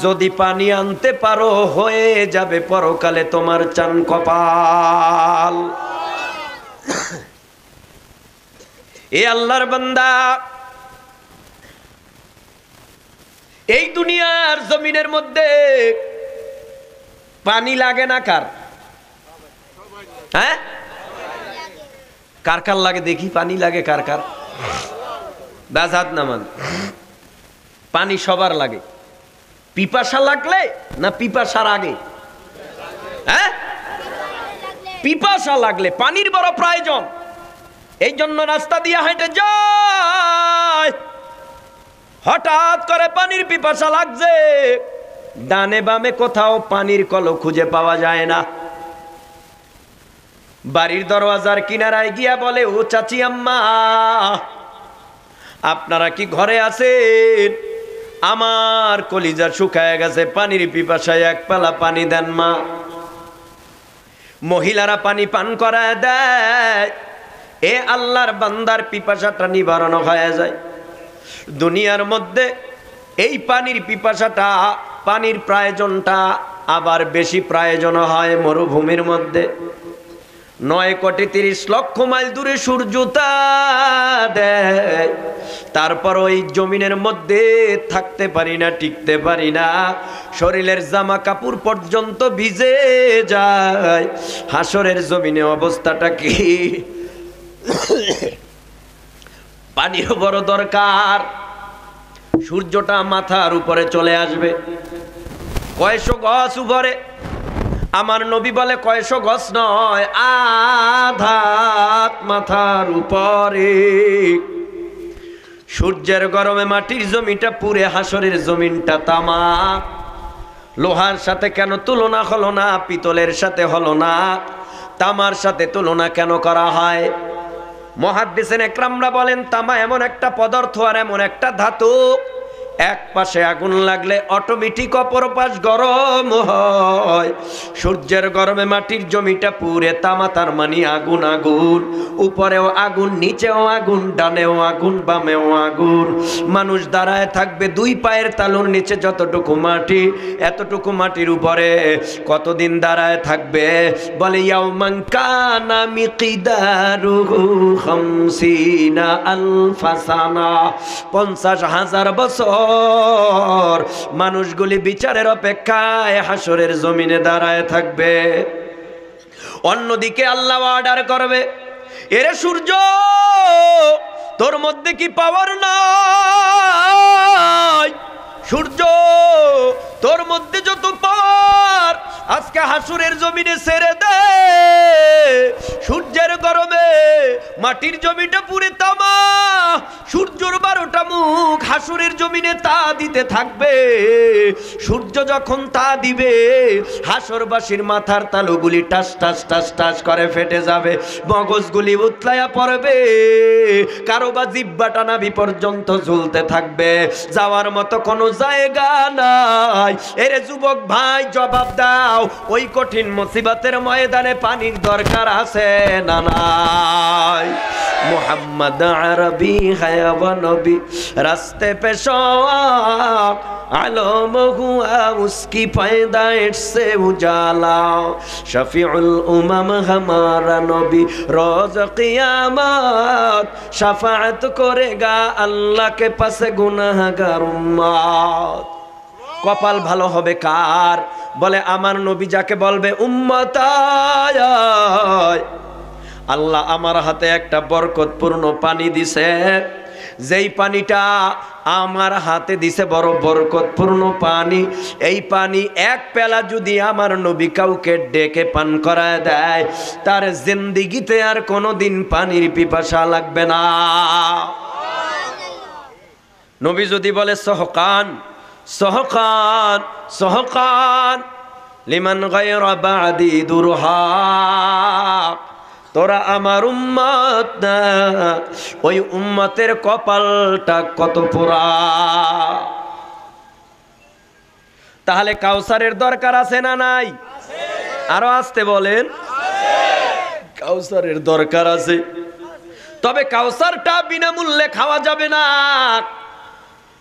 যদি পানি আনতে পারো হয়ে যাবে পরকালে তোমার চান কপাল। এ আল্লাহর বান্দা, এই দুনিয়ার জমিনের মধ্যে পানি লাগে না কার? হ্যাঁ, কার কার লাগে দেখি? পানি লাগে কার কার? বাজাত নামান। পানি সবার লাগে। পিপাসা লাগলে না পিপাসার আগে? হ্যাঁ, পিপাসা লাগলে পানির বড় প্রয়োজন। এই জন্য রাস্তা দিয়ে হেঁটে যায়, হঠাৎ করে পানির পিপাসা লাগছে, ডানে বামে কোথাও পানির কল খুঁজে পাওয়া যায় না। বাড়ির দরওয়াজার কিনারায় গিয়া বলে, ও চাচি আম্মা, আপনারা কি ঘরে আছেন? আমার কলিজা শুকায় গেছে, পানির পিপাসায় এক পালা পানি দেন মা। মহিলারা পানি পান করায় দেয়। এ আল্লাহর বান্দার পিপাসাটা নিবারণ হয়ে যায়। দুনিয়ার মধ্যে এই পানির পিপাসাটা, পানির প্রয়োজনটা আবার বেশি প্রয়োজন হয় মরুভূমির মধ্যে। 9,30,00,000 মাইল দূরে সূর্যটা দেয়, তারপর ওই জমিনের মধ্যে থাকতে পারি না, টিকতে পারি না, শরীরের জামা কাপড় পর্যন্ত ভিজে যায়। হাসরের জমিনে অবস্থাটা কি? পানির বড় দরকার। সূর্যটা মাথার উপরে চলে আসবে, কয়শো গজ উপরে। আমার নবী বলে কয়শো গজ নয়, আধাত মাথার উপরে। সূর্যের গরমে মাটির জমিটা পুড়ে, হাসরের জমিনটা তামা। লোহার সাথে কেন তুলনা হলো না? পিতলের সাথে হলো না? তামার সাথে তুলনা কেন করা হয়? মুহাদ্দিসিন ইকরামরা বলেন, তামা এমন একটা পদার্থ আর এমন একটা ধাতু, এক পাশে আগুন লাগলে অটোমেটিক অপর পাশ গরম হয়। সূর্যের গরমে মাটির জমিটা পুড়ে তামা, তার মানে আগুন আগুন, উপরেও আগুন, নিচেও আগুন, ডানেও আগুন, বামেও আগুন। মানুষ দাঁড়ায় থাকবে দুই পায়ের তালুর নিচে যতটুকু মাটি, এতটুকু মাটির উপরে কতদিন দাঁড়ায় থাকবে? বলে ইয়াউমান কানা মিকদারুহু 50 আলফা সানা, 50,000 বছর মানুষগুলি বিচারের অপেক্ষায় হাসরের জমিনে দাঁড়ায় থাকবে। অন্যদিকে আল্লাহ অর্ডার করবে, এরে সূর্য, তোর মধ্যে কি পাওয়ার নাই? সূর্য, তোর মধ্যে যত পাওয়ার আজকে হাসরের জমিনে ছেড়ে দে। সূর্যের গরমে মাটির জমিটা পুড়ে তামা, সূর্যের 12টা মুখ হাসরের জমিনে তা দিতে থাকবে। সূর্য যখন তা দিবে, হাসরবাসীর মাথার তালুগুলি টাস টাস টাস টাস করে ফেটে যাবে, মগজগুলি উতলায়া পড়বে, কারো বা জিহ্বাটা নাভি পর্যন্ত ঝুলতে থাকবে, যাওয়ার মতো কোনো জায়গা নাই। এরে যুবক ভাই, জবাব দাও, ওই কঠিন মুসিবতের ময়দানে পানির দরকার আছে না নাই? মুহাম্মদ আরবি হ্যায় आया वो नबी रास्ते पे शौक़ आलम हुआ उसकी पैदाइश से उजाला शफीउल उमम हमारा नबी रोज क़ियामत शफाअत करेगा अल्लाह के पास गुनाहगार उम्मत কপাল ভালো হবে কার বলে আমার নবী যাকে বলবে উম্মত আয় আল্লাহ আমার হাতে একটা বরকতপূর্ণ পানি দিছে যেই পানিটা আমার হাতে দিছে বড় বরকতপূর্ণ পানি এই পানি এক পেলা যদি আমার নবী কাউকে ডেকে পান করায় দেয় তার জিন্দেগিতে আর কোনোদিন পানির পিপাসা লাগবে না নবী যদি বলে সহকান সহকান সহকান লিমান গায়রা বাদি দুরহা তোরা আমার উম্মত না ওই উম্মতের কপালটা কত পোড়া তাহলে কাউসারের দরকার আছে না নাই আরো আসতে বলেন কাউসারের দরকার আছে তবে কাউসারটা বিনামূল্যে খাওয়া যাবে না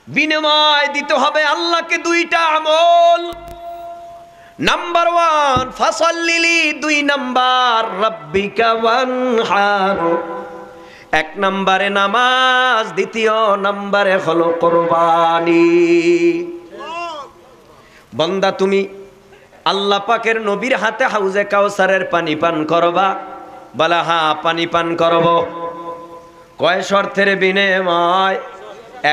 বিনিময় দিতে হবে আল্লাহকে দুইটা আমল নাম্বার 1 ফাসাল্লিলি 2 নাম্বার রাব্বিকা ওয়ানহার এক নম্বরে নামাজ দ্বিতীয় নম্বরে হলো কুরবানি বান্দা তুমি আল্লাহ পাকের নবীর হাতে হাউজে কাউসারের পানি পান করবা বলা হ্যাঁ পানি পান করব কয় শর্তের বিনিময়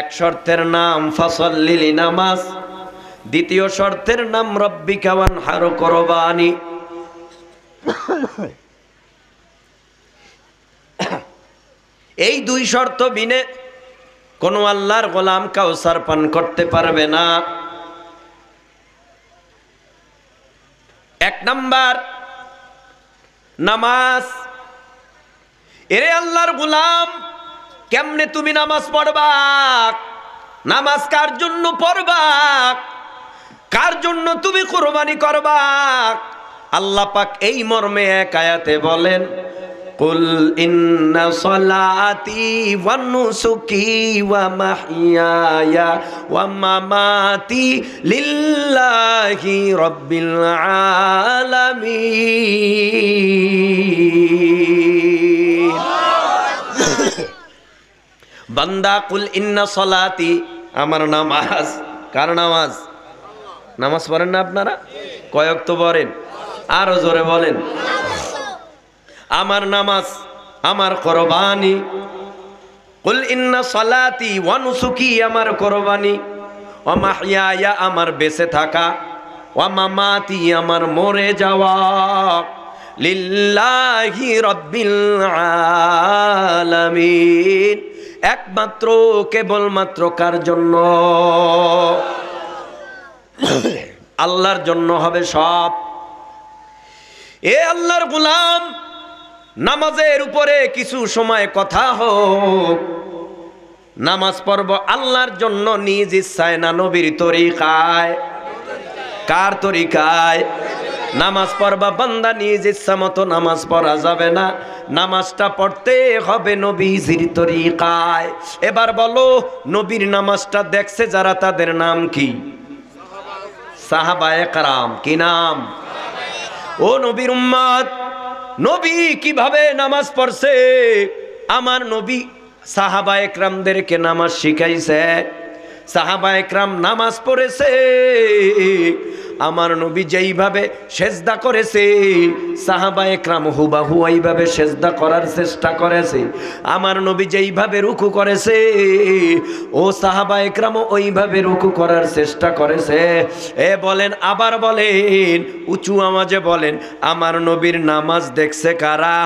এক শর্তের নাম ফাসাল্লিলি নামাজ দ্বিতীয় শর্তের নাম রাব্বিকা ওয়ানহার কুরবানি এই দুই শর্ত বিনে কোন আল্লাহর গোলাম কাউসার পান করতে পারবে না এক নাম্বার নামাজ এরে আল্লাহর গোলাম কেমনে তুমি নামাজ পড়বা নামাজ কার জন্য পড়বা কার জন্য তুমি কুরবানি করবা আল্লাহ পাক এই মর্মে এক আয়াতে বলেন কুল ইন্না সলাতি ওয়া নুসুকি ওয়া মাহইয়ায়া ওয়া মামাতি লিল্লাহি রাব্বিল আলামিন বান্দা কুল ইন্না সলাতি আমার নামাজ কার নামাজ নামাজ পড়েন না আপনারা কয়েক তো পড়েন আরো জোরে বলেন আমার নামাজ আমার কুরবানি কুল ইন্না সলাতি ওয়া নুসুকি আমার কুরবানি ওয়া মাহইয়ায়া আমার বেঁচে থাকা ওয়া মামাতি আমার মরে যাওয়া লিল্লাহি রাব্বিল আলামিন একমাত্র কেবলমাত্র কার জন্য আল্লাহর জন্য হবে সব এ আল্লাহর গোলাম নামাজের উপরে কিছু সময় কথা হোক নামাজ পড়ব আল্লাহর জন্য নিজ ইচ্ছায় না নবীর তরিকায় কার তরিকায় নামাজ পড়বা বান্দা নিজ ইচ্ছা মতো নামাজ পড়া যাবে না নামাজটা পড়তে হবে নবীজির তরিকায় এবার বলো নবীর নামাজটা দেখছে যারা তাদের নাম কি সাহাবায়ে কেরাম কি নাম ও নবীর উম্মত নবী কিভাবে নামাজ পড়ছে আমার নবী সাহাবায়ে কেরামদেরকে নামাজ শিখাইছে সাহাবায়ে কেরাম নামাজ পড়েছে আমার নবী যেইভাবে সেজদা করেছে সাহাবায়ে কেরাম হুবাহু ওইভাবে সেজদা করার চেষ্টা করেছে আমার নবী যেইভাবে রুকু করেছে ও সাহাবায়ে কেরাম ওইভাবে রুকু করার চেষ্টা করেছে এ বলেন আবার বলেন উঁচু আওয়াজে বলেন আমার নবীর নামাজ দেখছে কারা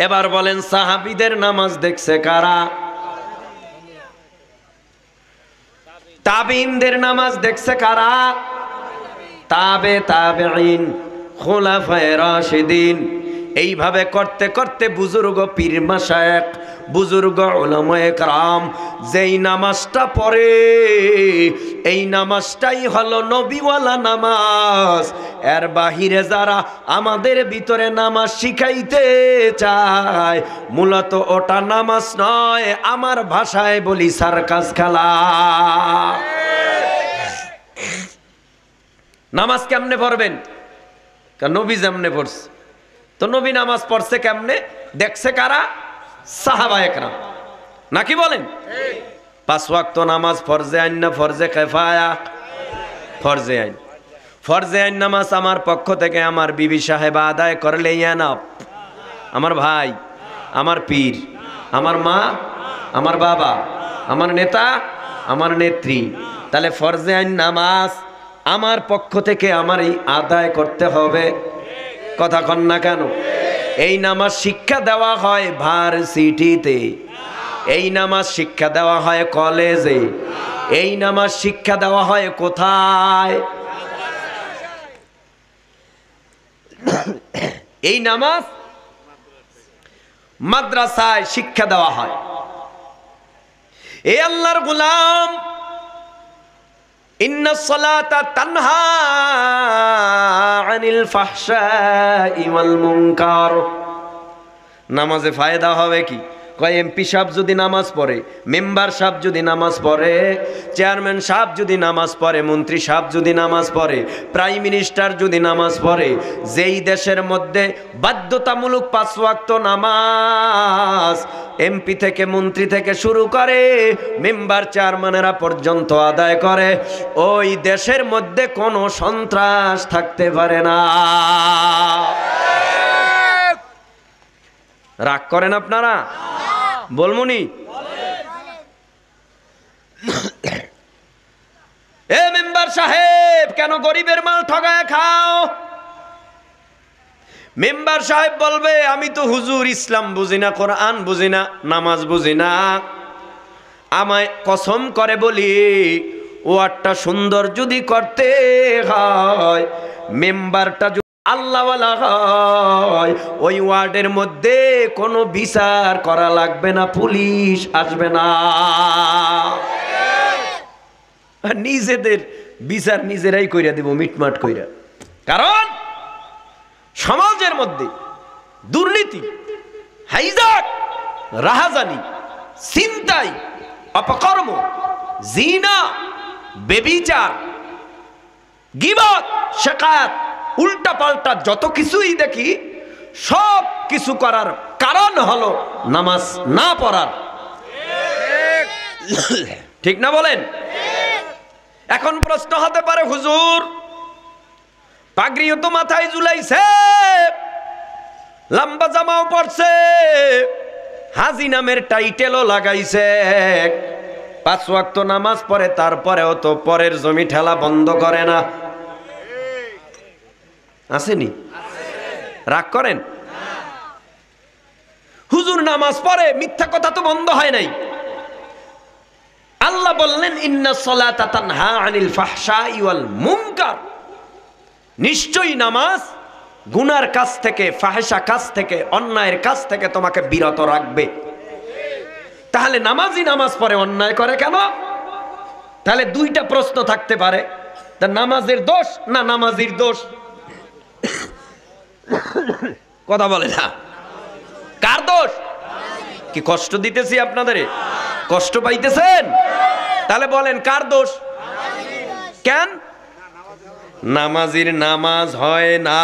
এবার বলেন সাহাবীদের নামাজ দেখছে কারা তাবিনদের নামাজ দেখছে কারা তাবে তাবেঈন খুলাফায়ে রাশিদিন এইভাবে করতে করতে বুজুর্গ পীর মাশায়েখ বুজুর্গ উলামায়ে কেরাম যেই নামাজটা পড়ে এই নামাজটাই হলো নবীওয়ালা নামাজ এর বাহিরে যারা আমাদের ভিতরে নামাজ শিখাইতে চায় মূলত ওটা নামাজ নয়, আমার ভাষায় বলি সার্কাস খেলা। নামাজ কেমনে পড়বেন? নবী যেমনে পড়ছে। তো নবী নামাজ পড়ছে কেমনে? দেখছে কারা? সাহাবায়ে কেরাম, নাকি বলেন? 5 ওয়াক্ত নামাজ ফরজে আইন না ফরজে কিফায়া? ফরজে আইন। ফরজে আইন নামাজ আমার পক্ষ থেকে আমার বিবি সাহেবা আদায় করলেই এনাফ। আমার ভাই, আমার পীর, আমার মা, আমার বাবা, আমার নেতা, আমার নেত্রী, তাহলে ফরজে আইন নামাজ আমার পক্ষ থেকে আমারই আদায় করতে হবে। কথা কন না কেন? এই নামাজ শিক্ষা দেওয়া হয় ভার্সিটিতে, এই নামাজ শিক্ষা দেওয়া হয় কলেজে, এই নামাজ শিক্ষা দেওয়া হয় কোথায়? এই নামাজ মাদ্রাসায় শিক্ষা দেওয়া হয়। এ আল্লাহর গোলাম, ইন্নাস সালাতা তানহা আনিল ফাহশাই ওয়াল মুনকার। নামাজে ফায়দা হবে কি? কয় এমপি সাহেব যদি নামাজ পড়ে, মেম্বার সাহেব যদি নামাজ পড়ে, চেয়ারম্যান সাহেব যদি নামাজ পড়ে, মন্ত্রী সাহেব যদি নামাজ পড়ে, প্রাইম মিনিস্টার যদি নামাজ পড়ে, যেই দেশের মধ্যে বাধ্যতামূলক 5 ওয়াক্ত নামাজ এমপি থেকে মন্ত্রী থেকে শুরু করে মেম্বার চেয়ারম্যানেরা পর্যন্ত আদায় করে, ওই দেশের মধ্যে কোনো সন্ত্রাস থাকতে পারে না। রাগ করেন আপনারা? বলমুনি এ মেম্বার সাহেব, কেন গরিবের মাল ঠগায় খাও? মেম্বার সাহেব বলবে আমি তো হুজুর ইসলাম বুঝি না, কোরআন বুঝি না, নামাজ বুঝি না, আমায় কসম করে বলি ওয়ার্ডটা সুন্দর যদি করতে হয়, মেম্বারটা আল্লাহওয়ালা হয়, ওই ওয়ার্ডের মধ্যে কোনো বিচার করা লাগবে না, পুলিশ আসবে না। নিজেদের বিচার নিজেরাই কইরা দিব মিটমাট কইরা। কারণ সমাজের মধ্যে দুর্নীতি, হাইজাক, রাহাজানি, ছিনতাই, অপকর্ম, জিনা, বেবিচার, গীবত, শিকায়াত, উল্টা পাল্টা যত কিছুই দেখি, সব কিছু করার কারণ হলো নামাজ না পড়ার। ঠিক না বলেন? এখন প্রশ্ন হতে পারে হুজুর পাগড়িও তো মাথায় ঝুলাইছে, লম্বা জামাও পড়ছে, হাজি নামের টাইটেলও লাগাইছে, 5 ওয়াক্ত নামাজ পড়ে, তারপরেও তো পরের জমি ঠেলা বন্ধ করে না। আসেনি? রাগ করেন? হুজুর নামাজ পড়ে, মিথ্যা কথা তো বন্ধ হয় নাই। আল্লাহ বললেন ইন্নাস সালাতা তানহা আনিল ফাহশাই ওয়াল মুনকার, নিশ্চয়ই নামাজ গুনার কাজ থেকে, ফাহেশা কাজ থেকে, অন্যায়ের কাজ থেকে তোমাকে বিরত রাখবে। তাহলে নামাজি নামাজ পড়ে অন্যায় করে কেন? তাহলে 2টা প্রশ্ন থাকতে পারে, তা নামাজের দোষ না নামাজির দোষ? কথা বলে না। কার দোষ? কি কষ্ট দিতেছি আপনাদের? কষ্ট পাইতেছেন? তাহলে বলেন কার দোষ? কেন? নামাজির নামাজ হয় না,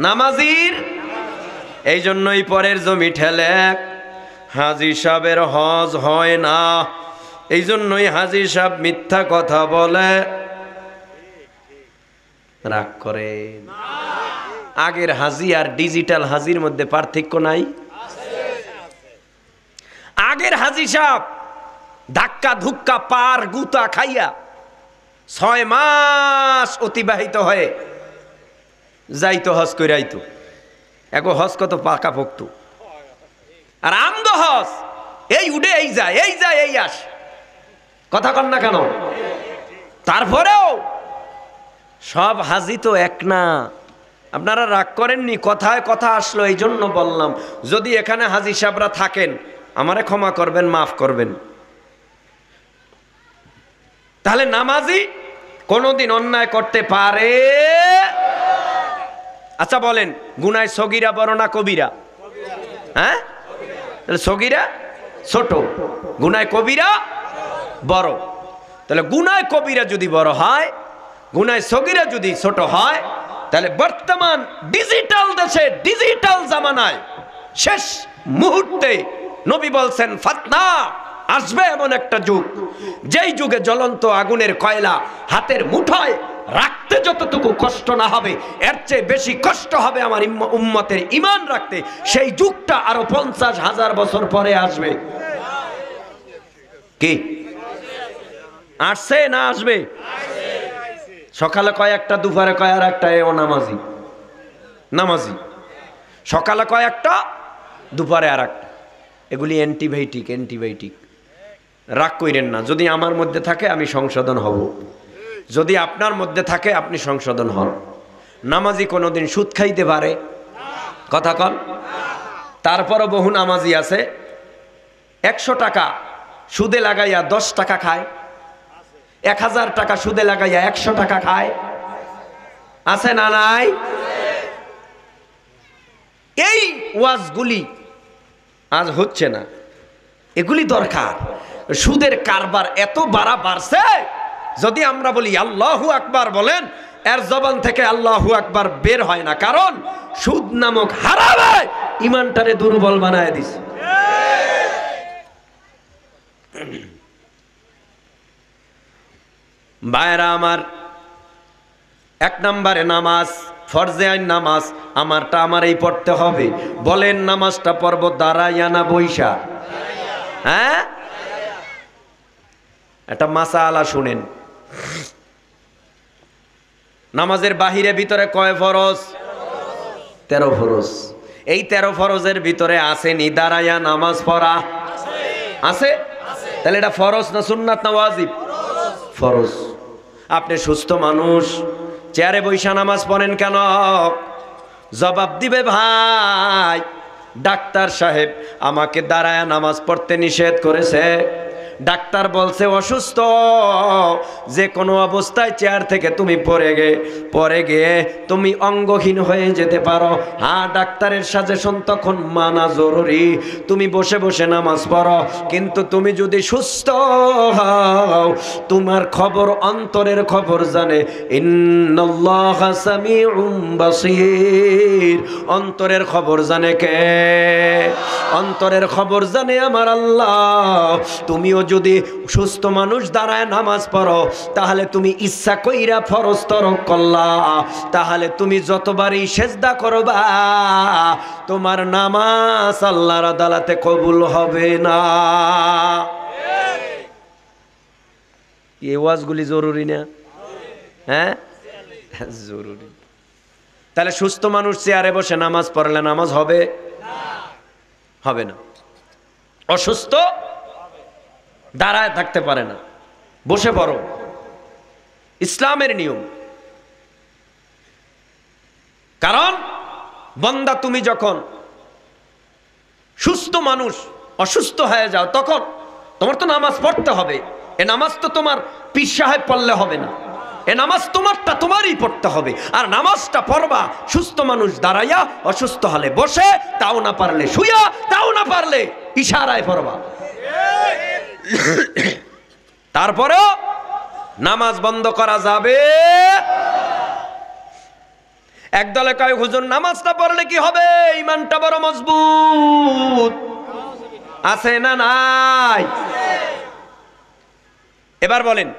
নামাজির। এই জন্যই পরের জমি ঠেলে হাজী সাহেবের হজ হয় না, এই জন্যই হাজী সাহেব মিথ্যা কথা বলে। রাগ করে? আগের হাজি আর ডিজিটাল হাজির মধ্যে পার্থক্য নাই? আগের হাজি সাহেব ধাক্কা ধুক্কা পার গুতা খাইয়া 6 মাস অতিবাহিত হয়ে যাইতো হজ করে আইতো। এখন হজ কত পাকা পোক্ত, আর আমদ হজ এই উঠে এই যায়, এই যায় এই আস। কথা কন না কেন? তারপরেও সব হাজি তো এক না। আপনারা রাগ করেননি? কথায় কথা আসলো এই জন্য বললাম, যদি এখানে হাজি সাহেবরা থাকেন আমারে ক্ষমা করবেন, মাফ করবেন। তাহলে নামাজি কোনোদিন অন্যায় করতে পারে আচ্ছা বলেন, গুনায় সগীরা বড় না কবিরা? হ্যাঁ, তাহলে সগীরা ছোট, গুনায় কবিরা বড়। তাহলে গুনায় কবিরা যদি বড় হয়, গুনায় সগীরা যদি ছোট হয়, তাহলে বর্তমান ডিজিটাল দেশে, ডিজিটাল জামানায় শেষ মুহূর্তে নবী বলছেন ফাতনা আসবে এমন একটা যুগ, যেই যুগে জ্বলন্ত আগুনের কয়লা হাতের মুঠায় রাখতে যতটুকু কষ্ট না হবে, এর চেয়ে বেশি কষ্ট হবে আমার উম্মতের ঈমান রাখতে। সেই যুগটা আরো 50,000 বছর পরে আসবে। কি আসছে না আসবে? সকালে কয়েকটা, দুপুরে কয় আর একটা, এও নামাজি নামাজি। সকালে কয়েকটা, দুপুরে আর একটা। এগুলি অ্যান্টিবায়োটিক, অ্যান্টিবায়োটিক। রাগ কইরেন না, যদি আমার মধ্যে থাকে আমি সংশোধন হব, যদি আপনার মধ্যে থাকে আপনি সংশোধন হন। নামাজি কোনোদিন সুদ খাইতে পারে? কথা কন। তারপরও বহু নামাজি আছে 100 টাকা সুদে লাগাইয়া 10 টাকা খায়, 1000 টাকা সুদে লাগাইয়া 100 টাকা খায়। আছে না নাই? এই ওয়াজগুলি আজ হচ্ছে না, এগুলি দরকার। সুদের কারবার এত বাড়ছে, যদি আমরা বলি আল্লাহু আকবার বলেন, এর জবান থেকে আল্লাহু আকবার বের হয় না, কারণ সুদ নামক হারামে ঈমানটারে দুর্বল বানায় দিছে। ভাইরা আমার, 1 নম্বরে নামাজ, ফরজে আইন নামাজ আমারটা আমারই পড়তে হবে। বলেন নামাজটা পড়ব দাঁড়াইয়া না বইসা? হ্যাঁ, একটা মাসালা শুনেন। নামাজের বাহিরে ভিতরে কয় ফরজ? 13 ফরজ। এই 13 ফরজের ভিতরে আছে নি দাঁড়াইয়া নামাজ পড়া? আছে। তাহলে এটা ফরজ না সুন্নাত না ওয়াজিব? ফরজ। আপনি সুস্থ মানুষ, চেয়ারে বৈশা নামাজ পড়েন কেন? জবাব দিবে ভাই, ডাক্তার সাহেব আমাকে দাঁড়ায় নামাজ পড়তে নিষেধ করেছে। ডাক্তার বলছে অসুস্থ, যে কোনো অবস্থায় চেয়ার থেকে তুমি পড়ে গিয়ে তুমি অঙ্গহীন হয়ে যেতে পারো। হ্যাঁ, ডাক্তারের সাজেশন তখন মানা জরুরি, তুমি বসে বসে নামাজ পড়ো। কিন্তু তুমি যদি সুস্থ হও, তোমার খবর অন্তরের খবর জানে। ইন্নাল্লাহা সামিউম বাসীর। অন্তরের খবর জানে কে? অন্তরের খবর জানে আমার আল্লাহ। তুমিও যদি সুস্থ মানুষ দাঁড়ায় নামাজ পড়ো, তাহলে তুমি ইচ্ছা কইরা ফরজ তরক করলা, তাহলে তুমি যতবারই সেজদা করবা তোমার নামাজ আল্লাহর আদালতে কবুল হবে না। এই ওয়াজগুলি জরুরি না? হ্যাঁ, জরুরি। তাহলে সুস্থ মানুষ চেয়ারে বসে নামাজ পড়লে নামাজ হবে? হবে না। অসুস্থ দাঁড়ায় থাকতে পারে না, বসে পড়ো, ইসলামের নিয়ম। কারণ বান্দা, তুমি যখন সুস্থ মানুষ অসুস্থ হয়ে যাও, তখন তোমার তো নামাজ পড়তে হবে। এ নামাজ তো তোমার পীর সাহেব পড়লে হবে না, এ নামাজ তোমারটা তোমারই পড়তে হবে। আর নামাজটা পড়বা সুস্থ মানুষ দাঁড়াইয়া, অসুস্থ হলে বসে, তাও না পারলে শুইয়া, তাও না পারলে ইশারায় পড়বা। তারপরেও নামাজ বন্ধ করা যাবে? একদলে কয় হুজুর নামাজ না পড়লে কি হবে? ঈমানটা বড় মজবুত। আছে না নাই? এবার বলেন,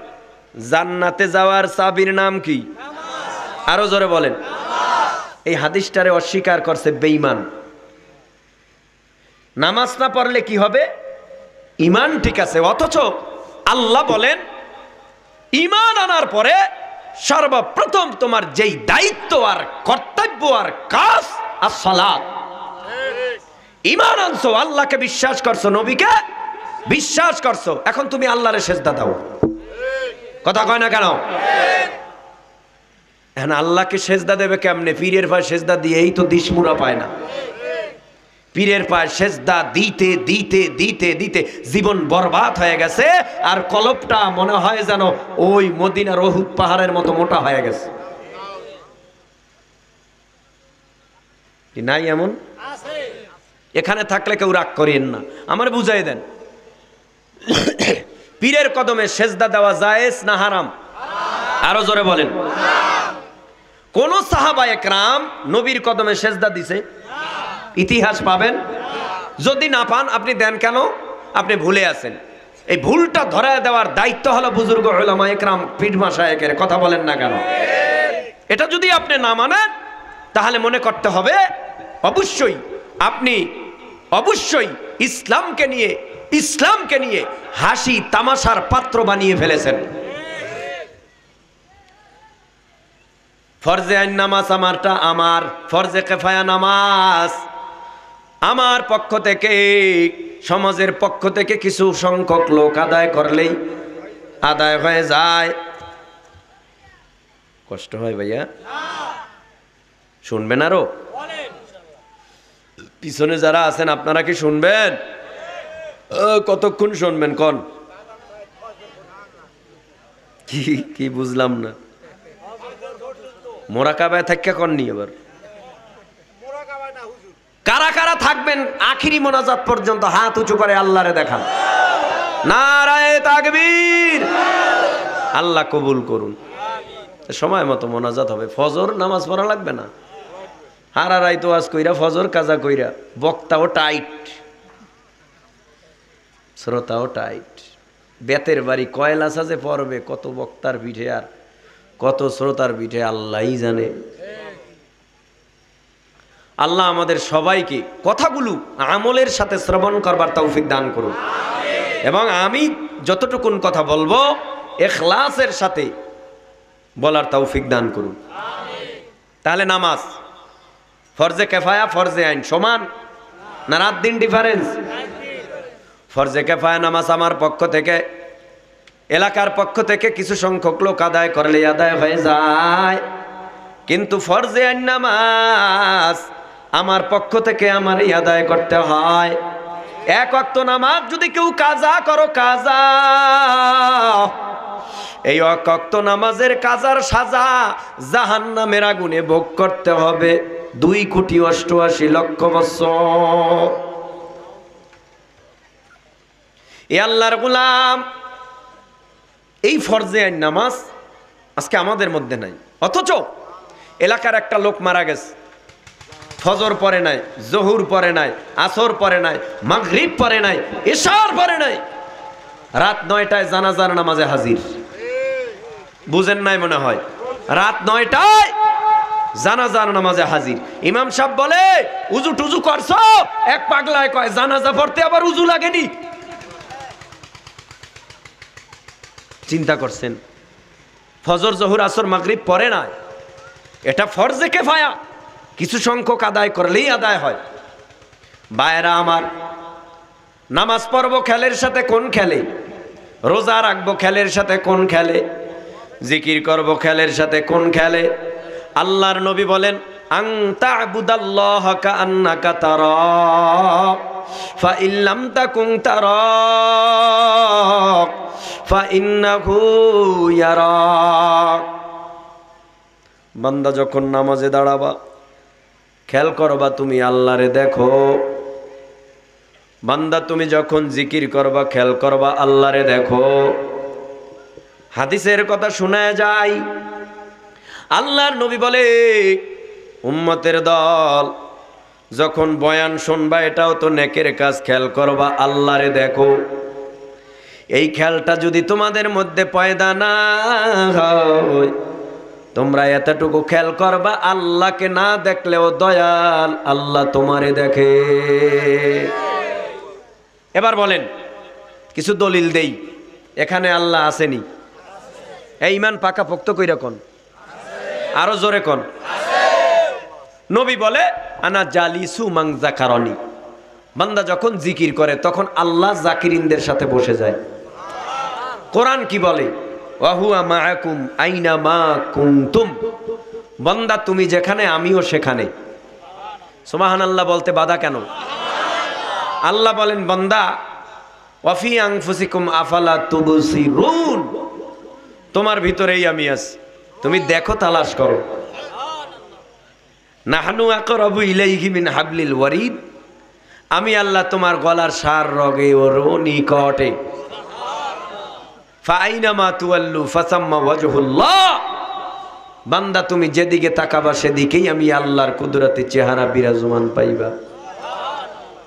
জান্নাতে যাওয়ার চাবির নাম কি? আরো জোরে বলেন। এই হাদিসটারে অস্বীকার করছে বেঈমান। নামাজ না পড়লে কি হবে? ঈমান ঠিক আছে, অথচ আল্লাহ বলেন ঈমান আনার পরে সর্বপ্রথম তোমার যেই দায়িত্ব আর কর্তব্য আর কাজ আর সালাত। ঈমান আনছো, আল্লাহকে বিশ্বাস করছো, নবীকে বিশ্বাস করছো, এখন তুমি আল্লাহরে সেজদা দাও। কথা কয় না কেন? এখন আল্লাহকে সেজদা দেবে কেমনে? পীরের পায়ে সেজদা দিয়েই তো দিশমুরা পায় না। পীরের পায়ে সেজদা দিতে দিতে দিতে দিতে জীবন বরবাদ হয়ে গেছে, আর কলবটা মনে হয় যেন ওই মদিনার উহুদ পাহাড়ের মতো মোটা হয়ে গেছে। কি নাই এমন? এখানে থাকলে কেউ রাগ করিয়েন না, আমার বুঝাই দেন। পীরের কদমে সেজদা দেওয়া জায়েজ না হারাম? আরো জোরে বলেন। কোন সাহাবা একরাম নবীর কদমে সেজদা দিছে? ইতিহাস পাবেন? যদি না পান আপনি দেন কেন? আপনি ভুলে আছেন। এই ভুলটা ধরায় দেওয়ার দায়িত্ব হলো বুজুর্গ উলামা একরাম, পীর মাশায়েখের। কথা বলেন না কেন? এটা যদি আপনি না মানেন তাহলে মনে করতে হবে অবশ্যই আপনি ইসলামকে নিয়ে হাসি তামাশার পাত্র বানিয়ে ফেলেছেন। ফরজে আইন নামাজ আমারটা, আমার ফরজে কিফায়া নামাজ আমার পক্ষ থেকে, সমাজের পক্ষ থেকে কিছু সংখ্যক লোক আদায় করলেই আদায় হয়ে যায়। কষ্ট হয় ভাইয়া? শুনবেন আরো? পিছনে যারা আছেন আপনারা কি শুনবেন? কতক্ষণ শুনবেন কোন? কি বুঝলাম না। মোরাকাবায় থাকা কননি এবার? কারা কারা থাকবেন আখিরি মোনাজাত পর্যন্ত? হাত উঁচু করে আল্লাহরে দেখান। নারায়ে তাকবীর। আল্লাহ কবুল করুন। সময় মতো মোনাজাত হবে। ফজর নামাজ পড়া লাগবে না। হারারাই তো আজ কইরা ফজর কাজা কইরা, বক্তাও টাইট, শ্রোতাও টাইট। বেতের বাড়ি কয়লা সাজে পড়বে, কত বক্তার পিঠে আর কত শ্রোতার পিঠে আল্লাহই জানে। আল্লাহ আমাদের সবাইকে কথাগুলো আমলের সাথে শ্রবণ করবার তৌফিক দান করুন, এবং আমি যতটুকুন কথা বলবো ইখলাসের সাথে বলার তৌফিক দান করুন। তাহলে নামাজ ফরজে কিফায়া ফরজে আইন সমান না রাত দিন ডিফারেন্স? ফরজে কিফায়া নামাজ আমার পক্ষ থেকে, এলাকার পক্ষ থেকে কিছু সংখ্যক লোক আদায় করলে আদায় হয়ে যায়, কিন্তু ফরজে আইন নামাজ আমার পক্ষ থেকে আমারই আদায় করতে হয়। এক ওয়াক্ত নামাজ যদি কেউ কাজা করো, কাজা, এই এক ওয়াক্ত নামাজের কাজার সাজা জাহান্নামের আগুনে ভোগ করতে হবে 2,88,00,000 বছর। এ আল্লাহর গোলাম, এই ফরজে আইন নামাজ আজকে আমাদের মধ্যে নাই। অথচ এলাকার একটা লোক মারা গেছে, ফজর পরে নাই, জহুর পরে নাই, আসর পরে নাই, মাগরিব পরে নাই, ইশার পরে নাই, রাত 9টায় জানাজার নামাজে হাজির। বুঝেন নাই মনে হয়? রাত 9টায় জানাজার নামাজে হাজির। ইমাম সাহেব বলে, উজু টুজু করছো? এক পাগলায় কয়, জানাজা পড়তে আবার উজু লাগেনি? চিন্তা করছেন? ফজর জহুর আসর মাগরিব পরে নাই, এটা ফরজে কিফায়া, কিছু সংখ্যক আদায় করলেই আদায় হয়। ভাইরা আমার, নামাজ পড়বো খেলের সাথে কোন খেলে, রোজা রাখবো খেলের সাথে কোন খেলে, জিকির করবো খেলের সাথে কোন খেলে? আল্লাহর নবী বলেন, আন তা'বুদাল্লাহা কাআন্নাকা তারাক ফা ইন লাম তাকুন তারাক ফা ইন্নাহু ইয়ারাক। বান্দা যখন নামাজে দাঁড়াবা, খেয়াল করবা তুমি আল্লাহরে দেখো। বান্দা তুমি যখন জিকির করবা, খেয়াল করবা আল্লাহরে দেখো। হাদিসের কথা শোনা যায়, আল্লাহর নবী বলে, উম্মতের দল যখন বয়ান শুনবা, এটাও তো নেকের কাজ, খেয়াল করবা আল্লাহরে দেখো। এই খেয়ালটা যদি তোমাদের মধ্যে পয়দা না হয়, তোমরা এতটুকু খেয়াল করবা, আল্লাহকে না দেখলেও দয়াল আল্লাহ তোমারে দেখে। এবার বলেন, কিছু দলিল দেই, এখানে আল্লাহ আসেনি? এই ইমান পাকা পোক্ত কইরা কোন? আরো জোরে কোন? নবী বলে, আনা জালিসু মান যাকারানি। বান্দা যখন জিকির করে তখন আল্লাহ জাকিরিনদের সাথে বসে যায়। কোরআন কি বলে? ওয়া হুয়া মাআকুম আইনা মা কুনতুম। বান্দা তুমি যেখানে, আমিও সেখানে। সুবহানাল্লাহ বলতে বাধা কেন? আল্লাহ বলেন, বান্দা ওয়া ফি আনফুসিকুম আফালা তুবসিরুন, তোমার ভিতরেই আমি আছি, তুমি দেখো, তালাশ করো। নাহনু আকরাবু ইলাইহি মিন হাবলিল ওয়ারিদ, আমি আল্লাহ তোমার গলার সার রগে ওর নিকটে। ফাইনামা তুয়াল্লু ফাসাম্মা ওয়াজহুল্লাহ, বান্দা তুমি যেদিকে তাকাবা সেদিকেই আমি আল্লাহর কুদরতের চেহারা বিরাজমান পাইবা।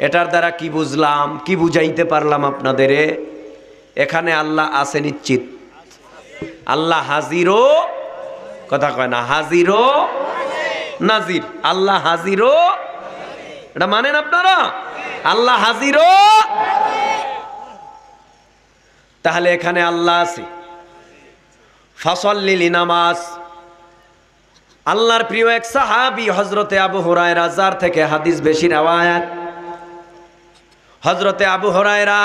এটার দ্বারা কি বুঝলাম, কি বুঝাইতে পারলাম আপনাদেরে? এখানে আল্লাহ আছে নিশ্চিত, আল্লাহ হাজিরও, কথা কয় না, হাজিরও নাজির, আল্লাহ হাজিরও, এটা মানেন আপনারা? আল্লাহ হাজিরও, তাহলে এখানে আল্লাহ আছে। ফাসাল্লি লিনামাজ, আল্লাহর প্রিয় এক সাহাবী হযরতে আবু হুরায়রা, যার থেকে হাদিস বেশি রওয়ায়াত। হযরতে আবু হুরায়রা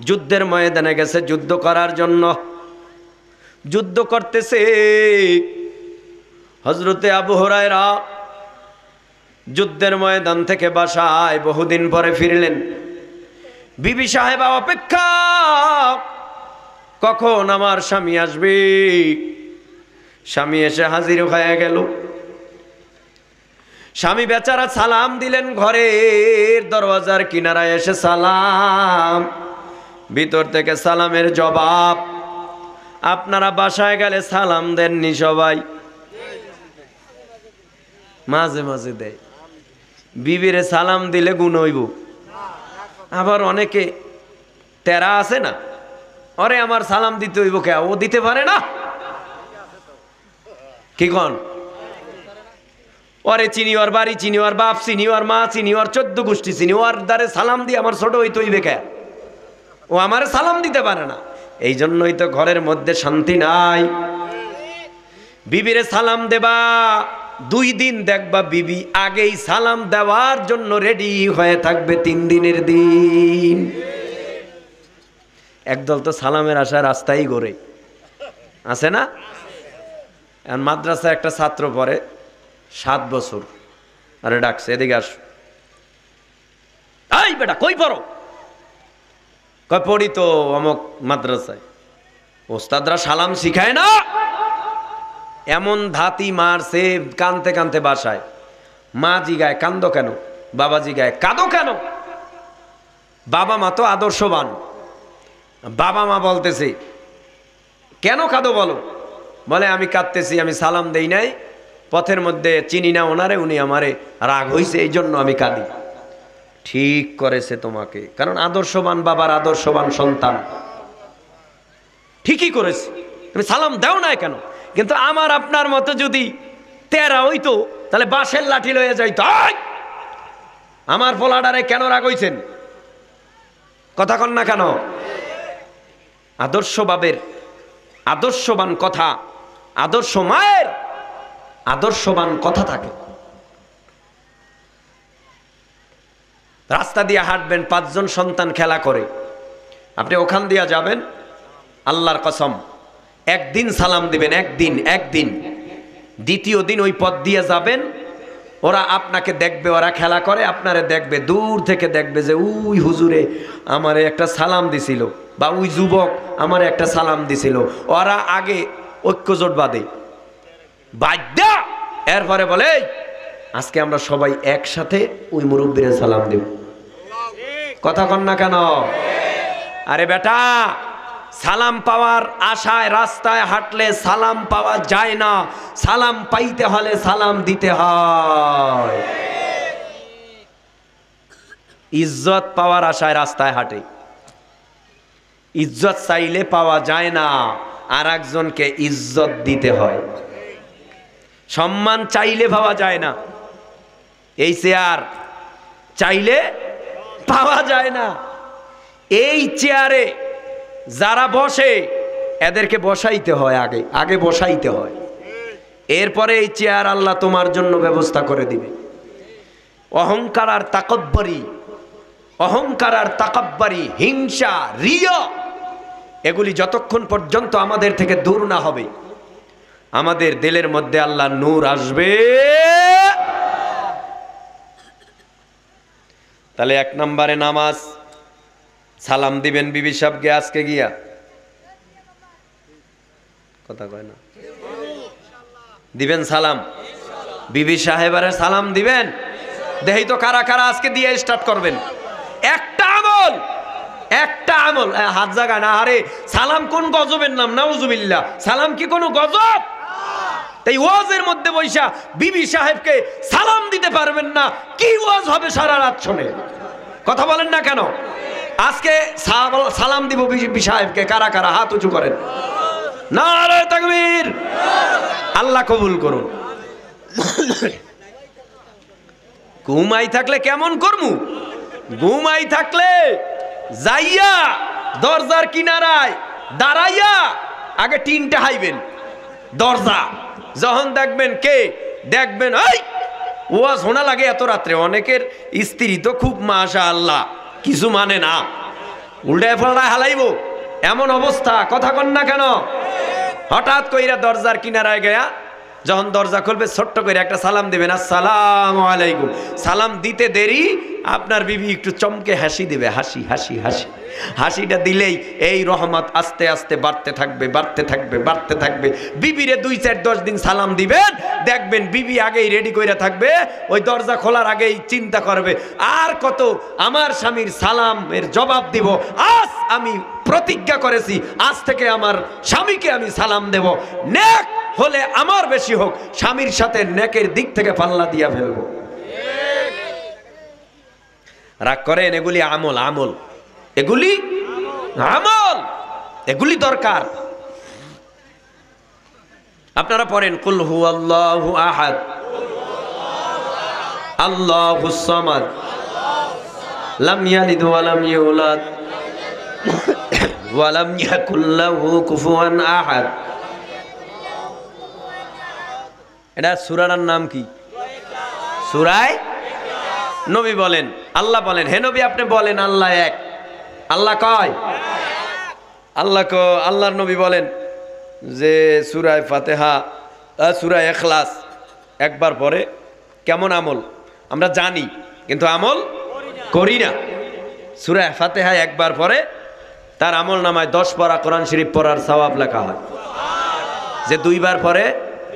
যুদ্ধের ময়দানে গেছে যুদ্ধ করার জন্য, যুদ্ধ করতেছে। হযরতে আবু হুরায়রা যুদ্ধের ময়দান থেকে বাসায় বহুদিন পরে ফিরলেন। বিবি সাহেবা অপেক্ষা, কখন আমার স্বামী আসবে। স্বামী এসে হাজির হয়ে গেল। স্বামী বেচারা সালাম দিলেন, ঘরের দরওয়াজার কিনারায় এসে সালাম, ভিতর থেকে সালামের জবাব। আপনারা বাসায় গেলে সালাম দেননি সবাই? মাঝে মাঝে দেয়। বিবিরে সালাম দিলে গুণ হইব। আবার অনেকে তেরা আছে না, আরে আমার সালাম দিতে হইব কে, ও দিতে পারে না, কি কন? ওরে চিনি, ওর বাড়ি চিনি, ওর বাপ চিনি, ওর মা চিনি, ওর 14 গোষ্ঠী চিনি, ওর দ্বারে সালাম দিয়ে আমার ছোট হইতে হইবে কে? ও আমার সালাম দিতে পারে না। এই জন্যই তো ঘরের মধ্যে শান্তি নাই। বিবিরে সালাম দেবা, 2 দিন দেখবা বিবি আগেই সালাম দেওয়ার জন্য রেডি হয়ে থাকবে, 3 দিনের দিন। একদল তো সালামের আশা রাস্তায় গড়ে আছে না। মাদ্রাসায় একটা ছাত্র পড়ে 7 বছর, আরে ডাকছে, এদিকে আস, এই বেটা কই পড়ো? কয় পড়ি তো অমুক মাদ্রাসায়। ওস্তাদরা সালাম শিখায় না, এমন ধাতি মারছে, কানতে কানতে বাসায়। মা জিগায় কান্দো কেন, বাবা জিগায় কাঁদো কেন? বাবা মা তো আদর্শবান। বাবা মা বলতেছে কেন কাঁদো বলো? বলে আমি কাঁদতেছি, আমি সালাম দেই নাই, পথের মধ্যে চিনি না ওনারে, উনি আমারে রাগ হইছে, এই জন্য আমি কাঁদি। ঠিক করেছে তোমাকে, কারণ আদর্শবান বাবার আদর্শবান সন্তান, ঠিকই করেছে। তুমি সালাম দাও না কেন? কিন্তু আমার আপনার মতো যদি তেরা হইতো, তাহলে বাঁশের লাঠি লয়ে যাইতো, আমার পোলাডারে কেন রাগ হইছেন, কথা কন না কেন? আদর্শ বাবের আদর্শবান কথা, আদর্শ মায়ের আদর্শবান কথা থাকে। রাস্তা দিয়ে হাঁটবেন, 5 জন সন্তান খেলা করে, আপনি ওখান দিয়া যাবেন, আল্লাহর কসম একদিন সালাম দিবেন, একদিন। দ্বিতীয় দিন ওই পথ দিয়ে যাবেন, ওরা আপনাকে দেখবে, ওরা খেলা করে, আপনারে দেখবে, দূর থেকে দেখবে যে ওই হুজুরে আমারে একটা সালাম দিছিল, বা ওই যুবক আমারে একটা সালাম দিছিল। ওরা আগে ঐক্যজোট বাঁধে, বাদ্যা, এরপরে বলে আজকে আমরা সবাই একসাথে ওই মুরব্বীরে সালাম দেব। কথা কন না কেন? আরে বেটা, সালাম পাওয়ার আশায় রাস্তায় হাঁটলে সালাম পাওয়া যায় না, সালাম পাইতে হলে সালাম দিতে হয়। ইজ্জত পাওয়ার আশায় রাস্তায় হাঁটে, ইজ্জত চাইলে পাওয়া যায় না, আর একজনকে ইজ্জত দিতে হয়। সম্মান চাইলে পাওয়া যায় না, এই চেয়ার চাইলে পাওয়া যায় না। এই চেয়ারে যারা বসে এদেরকে বসাইতে হয়, আগে বসাইতে হয়, এরপরে এই চেয়ার আল্লাহ তোমার জন্য ব্যবস্থা করে দিবে। অহংকার আর তাকাব্বুরি, হিংসা, রিয়া, এগুলি যতক্ষণ পর্যন্ত আমাদের থেকে দূর না হবে, আমাদের দিলের মধ্যে আল্লাহর নূর আসবে। তাহলে 1 নম্বরে নামাজ, সালাম দিবেন বিবি সাহেবকে আজকে গিয়া, কথা কয় না, দিবেন সালাম। বিবি সাহেবারে সালাম দিবেন? দেহি তো কারা কারা আজকে দিয়ে স্টার্ট করবেন। একটা আমল, একটা আমল, হাত জাগা না। আরে সালাম কোন গজবের নাম? নাউজুবিল্লাহ। সালাম কি কোনো গজব? তাই ওয়াজের মধ্যে বৈশা বিবি সাহেবকে সালাম দিতে পারবেন না, কি ওয়াজ হবে সারা রাত শুনে? কথা বলেন না কেন? আজকে সালাম দিব বিবি সাহেবকে। কারা কারা হাত উঁচু করেন? নারে তাকবীর। আল্লাহ কবুল করুন। ঘুমাই থাকলে কেমন করমু? ঘুমাই থাকলে যাইয়া দরজার কিনারায় দাঁড়াইয়া আগে টিনটা হাইবেন দরজা। যখন দেখবেন কে, দেখবেন এই ওয়াজ শোনা লাগে এত রাত্রে। অনেকের স্ত্রী তো খুব মাশাআল্লাহ কিছু মানে না, উল্টায় পাল্টায় হালাইব এমন অবস্থা। কথা কন না কেন? হঠাৎ কইরা দরজার কিনারায় গেয়া যখন দরজা খুলবে ছোট্ট করে একটা সালাম দিবেন, আসসালামু আলাইকুম। সালাম দিতে দেরি আপনার বিবি একটু চমকে হাসি দেবে, হাসি হাসি হাসি। হাসিটা দিলেই এই রহমত আস্তে আস্তে বাড়তে থাকবে, বাড়তে থাকবে, বাড়তে থাকবে। বিবিরে 2-4-10 দিন সালাম দিবেন, দেখবেন বিবি আগেই রেডি করে থাকবে। ওই দরজা খোলার আগেই চিন্তা করবে আর কত আমার স্বামীর সালামের জবাব দিব। আজ আমি প্রতিজ্ঞা করেছি আজ থেকে আমার স্বামীকে আমি সালাম দেব। নেক হলে আমার বেশি হোক, স্বামীর সাথে নেকের দিক থেকে পাল্লা দিয়া ফেলবো। রাগ করেন? এগুলি আমল, আমল, এগুলি আমল, এগুলি দরকার। আপনারা পড়েন কুল হুয়াল্লাহু আহাদ আল্লাহুস সামাদ লাম ইয়ালিদ ওয়া লাম ইউলাদ ওয়া লাম ইয়াকুল লাহু কুফুয়ান আহাদ। এটা সূরার নাম কি? সূরায়ে নবী বলেন, আল্লাহ বলেন, হে নবী আপনি বলেন আল্লাহ এক। আল্লাহ কয়? আল্লাহর নবী বলেন যে সূরায়ে ফাতিহা, সূরায়ে ইখলাস একবার পরে কেমন আমল আমরা জানি কিন্তু আমল করি না। সূরায়ে ফাতিহা একবার পরে তার আমল নামায় 10 পারা কোরআন শরীফ পড়ার সওয়াব লেখা হয়। যে 2 বার পরে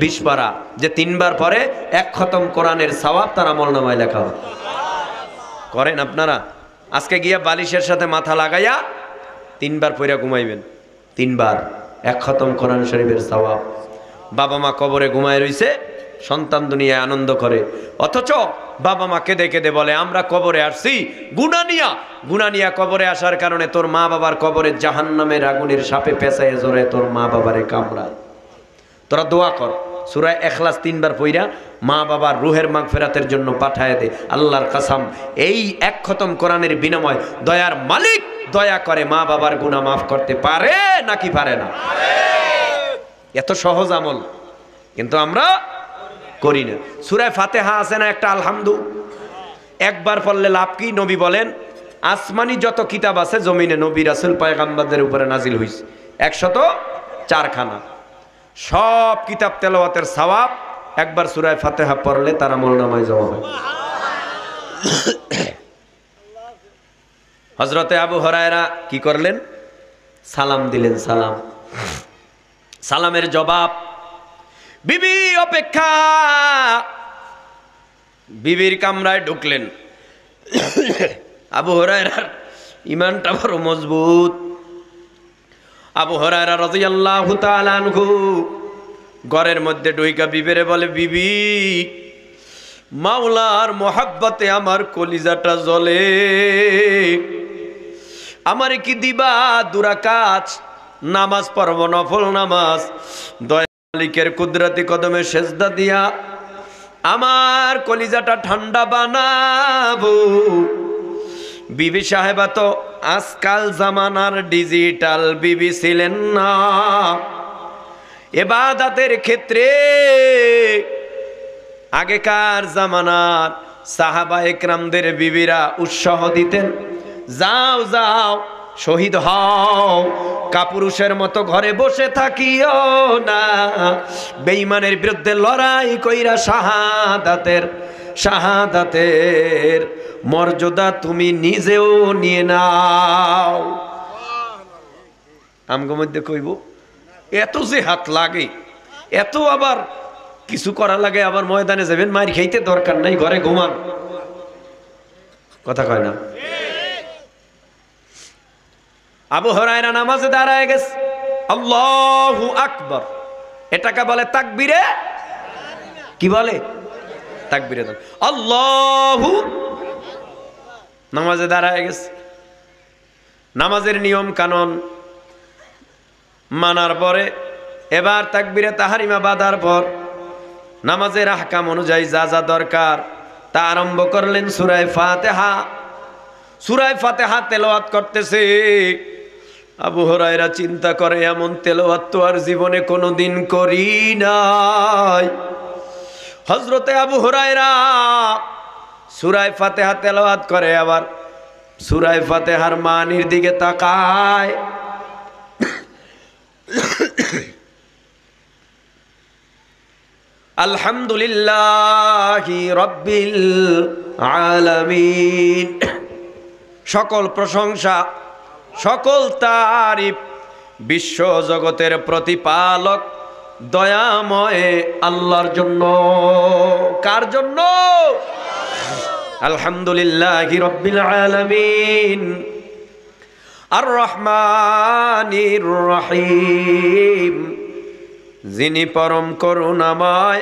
20 পারা, যে 3 বার পরে 1 খতম কোরআনের সওয়াব তার আমল নামায় লেখা হয়। করেন আপনারা? আজকে গিয়া বালিশের সাথে মাথা লাগাইয়া 3 বার পড়া ঘুমাইবেন, 3 বার 1 খতম কোরআন শরীফের সওয়াব। বাবা মা কবরে ঘুমায় রইছে, সন্তান দুনিয়ায় আনন্দ করে, অথচ বাবা মা কেঁদে কেঁদে বলে আমরা কবরে আসছি গুনাহ নিয়া। গুনাহ নিয়া কবরে আসার কারণে তোর মা বাবার কবরে জাহান্নামের আগুনের সাপে পেঁচায় জোরে তোর মা বাবারে কামড়ায়। তোরা দোয়া কর, সূরা ইখলাস 3 বার পড়া মা বাবার রুহের মাগফিরাতের জন্য পাঠায় দে। আল্লাহর কসম, এই 1 খতম কোরআনের বিনিময় দয়ার মালিক দয়া করে মা বাবার গুনাহ মাফ করতে পারে নাকি পারে না? এত সহজ আমল কিন্তু আমরা করি না। সূরা ফাতিহা আছে না একটা আলহামদু, একবার পড়লে লাভ কি? নবী বলেন আসমানি যত কিতাব আছে জমিনে নবী রাসূল পয়গম্বরদের উপরে নাজিল হইছে 104 খানা। সব কিতাব তেলাওয়াতের সওয়াব একবার সূরা ফাতিহা পড়লে তার আমলনামায় জমা হয়। হযরতে আবু হুরায়রা কি করলেন? সালাম দিলেন। সালাম, সালামের জবাব। বিবি অপেক্ষা, বিবির কামরায় ঢুকলেন। আবু হুরায়রার ঈমানটা বড় মজবুত। আবু হুরায়রা রাদিয়াল্লাহু তাআলা আনহু ঘরের মধ্যে ঢুইকা বিবিরে বলে, বিবি মাওলার মোহাব্বতে আমার কলিজাটা জ্বলে, আমারে কি দিবা 2 রাকাত নামাজ পড়ব, নফল নামাজ। দয়াল মালিকের কুদরতি কদমে সেজদা দিয়া আমার কলিজাটা ঠান্ডা বানাবো। বিবি সাহেবা তো আজকাল জামানার ডিজিটাল বিবি ছিলেন না। ইবাদতের ক্ষেত্রে আগেকার জামানার সাহাবা একরামদের বিবিরা উৎসাহ দিতেন, যাও যাও শহীদ হও, কাপুরুষের মতো ঘরে বসে থাকিও না, বেঈমানের বিরুদ্ধে লড়াই কইরা শাহাদাতের মর্যাদা তুমি নিজেও নিয়ে নাও। আমগো মধ্যে কইব এত যে হাত লাগে, এত আবার কিছু করা লাগে আবার ময়দানে যাবেন, মার খাইতে দরকার নাই, ঘরে ঘুমান। কথা কয় না? আবু হুরায়রা নামাজে দাঁড়ায় গেছে, আল্লাহু আকবার, এটাকে বলে তাকবীরে, কি বলে? তাকবীরে আল্লাহু। নামাজে দাঁড়ায় গেছে, নামাজের নিয়ম কানুন মানার পরে এবার তাকবীরে তাহরিমা বাঁধার পর নামাজের আহকাম অনুযায়ী যা যা দরকার তা আরম্ভ করলেন। সূরা ফাতিহা, সূরা ফাতিহা তেলাওয়াত করতেছে। আবু হুরায়রা চিন্তা করে, এমন তেলাওয়াত তো আর জীবনে কোনোদিন করি নাই। হযরতে আবু হুরায়রা সূরা ফাতিহা তেলাওয়াত করে, আবার সূরা ফাতিহার মানির দিকে তাকায়। আলহামদুলিল্লাহি রাব্বিল আলামিন, সকল প্রশংসা সকল তারিফ বিশ্ব জগতের প্রতিপালক দয়াময় আল্লাহর জন্য। কার জন্য? আলহামদুলিল্লাহি রাব্বিল আলামিন আর রহমানির রহিম, যিনি পরম করুণাময়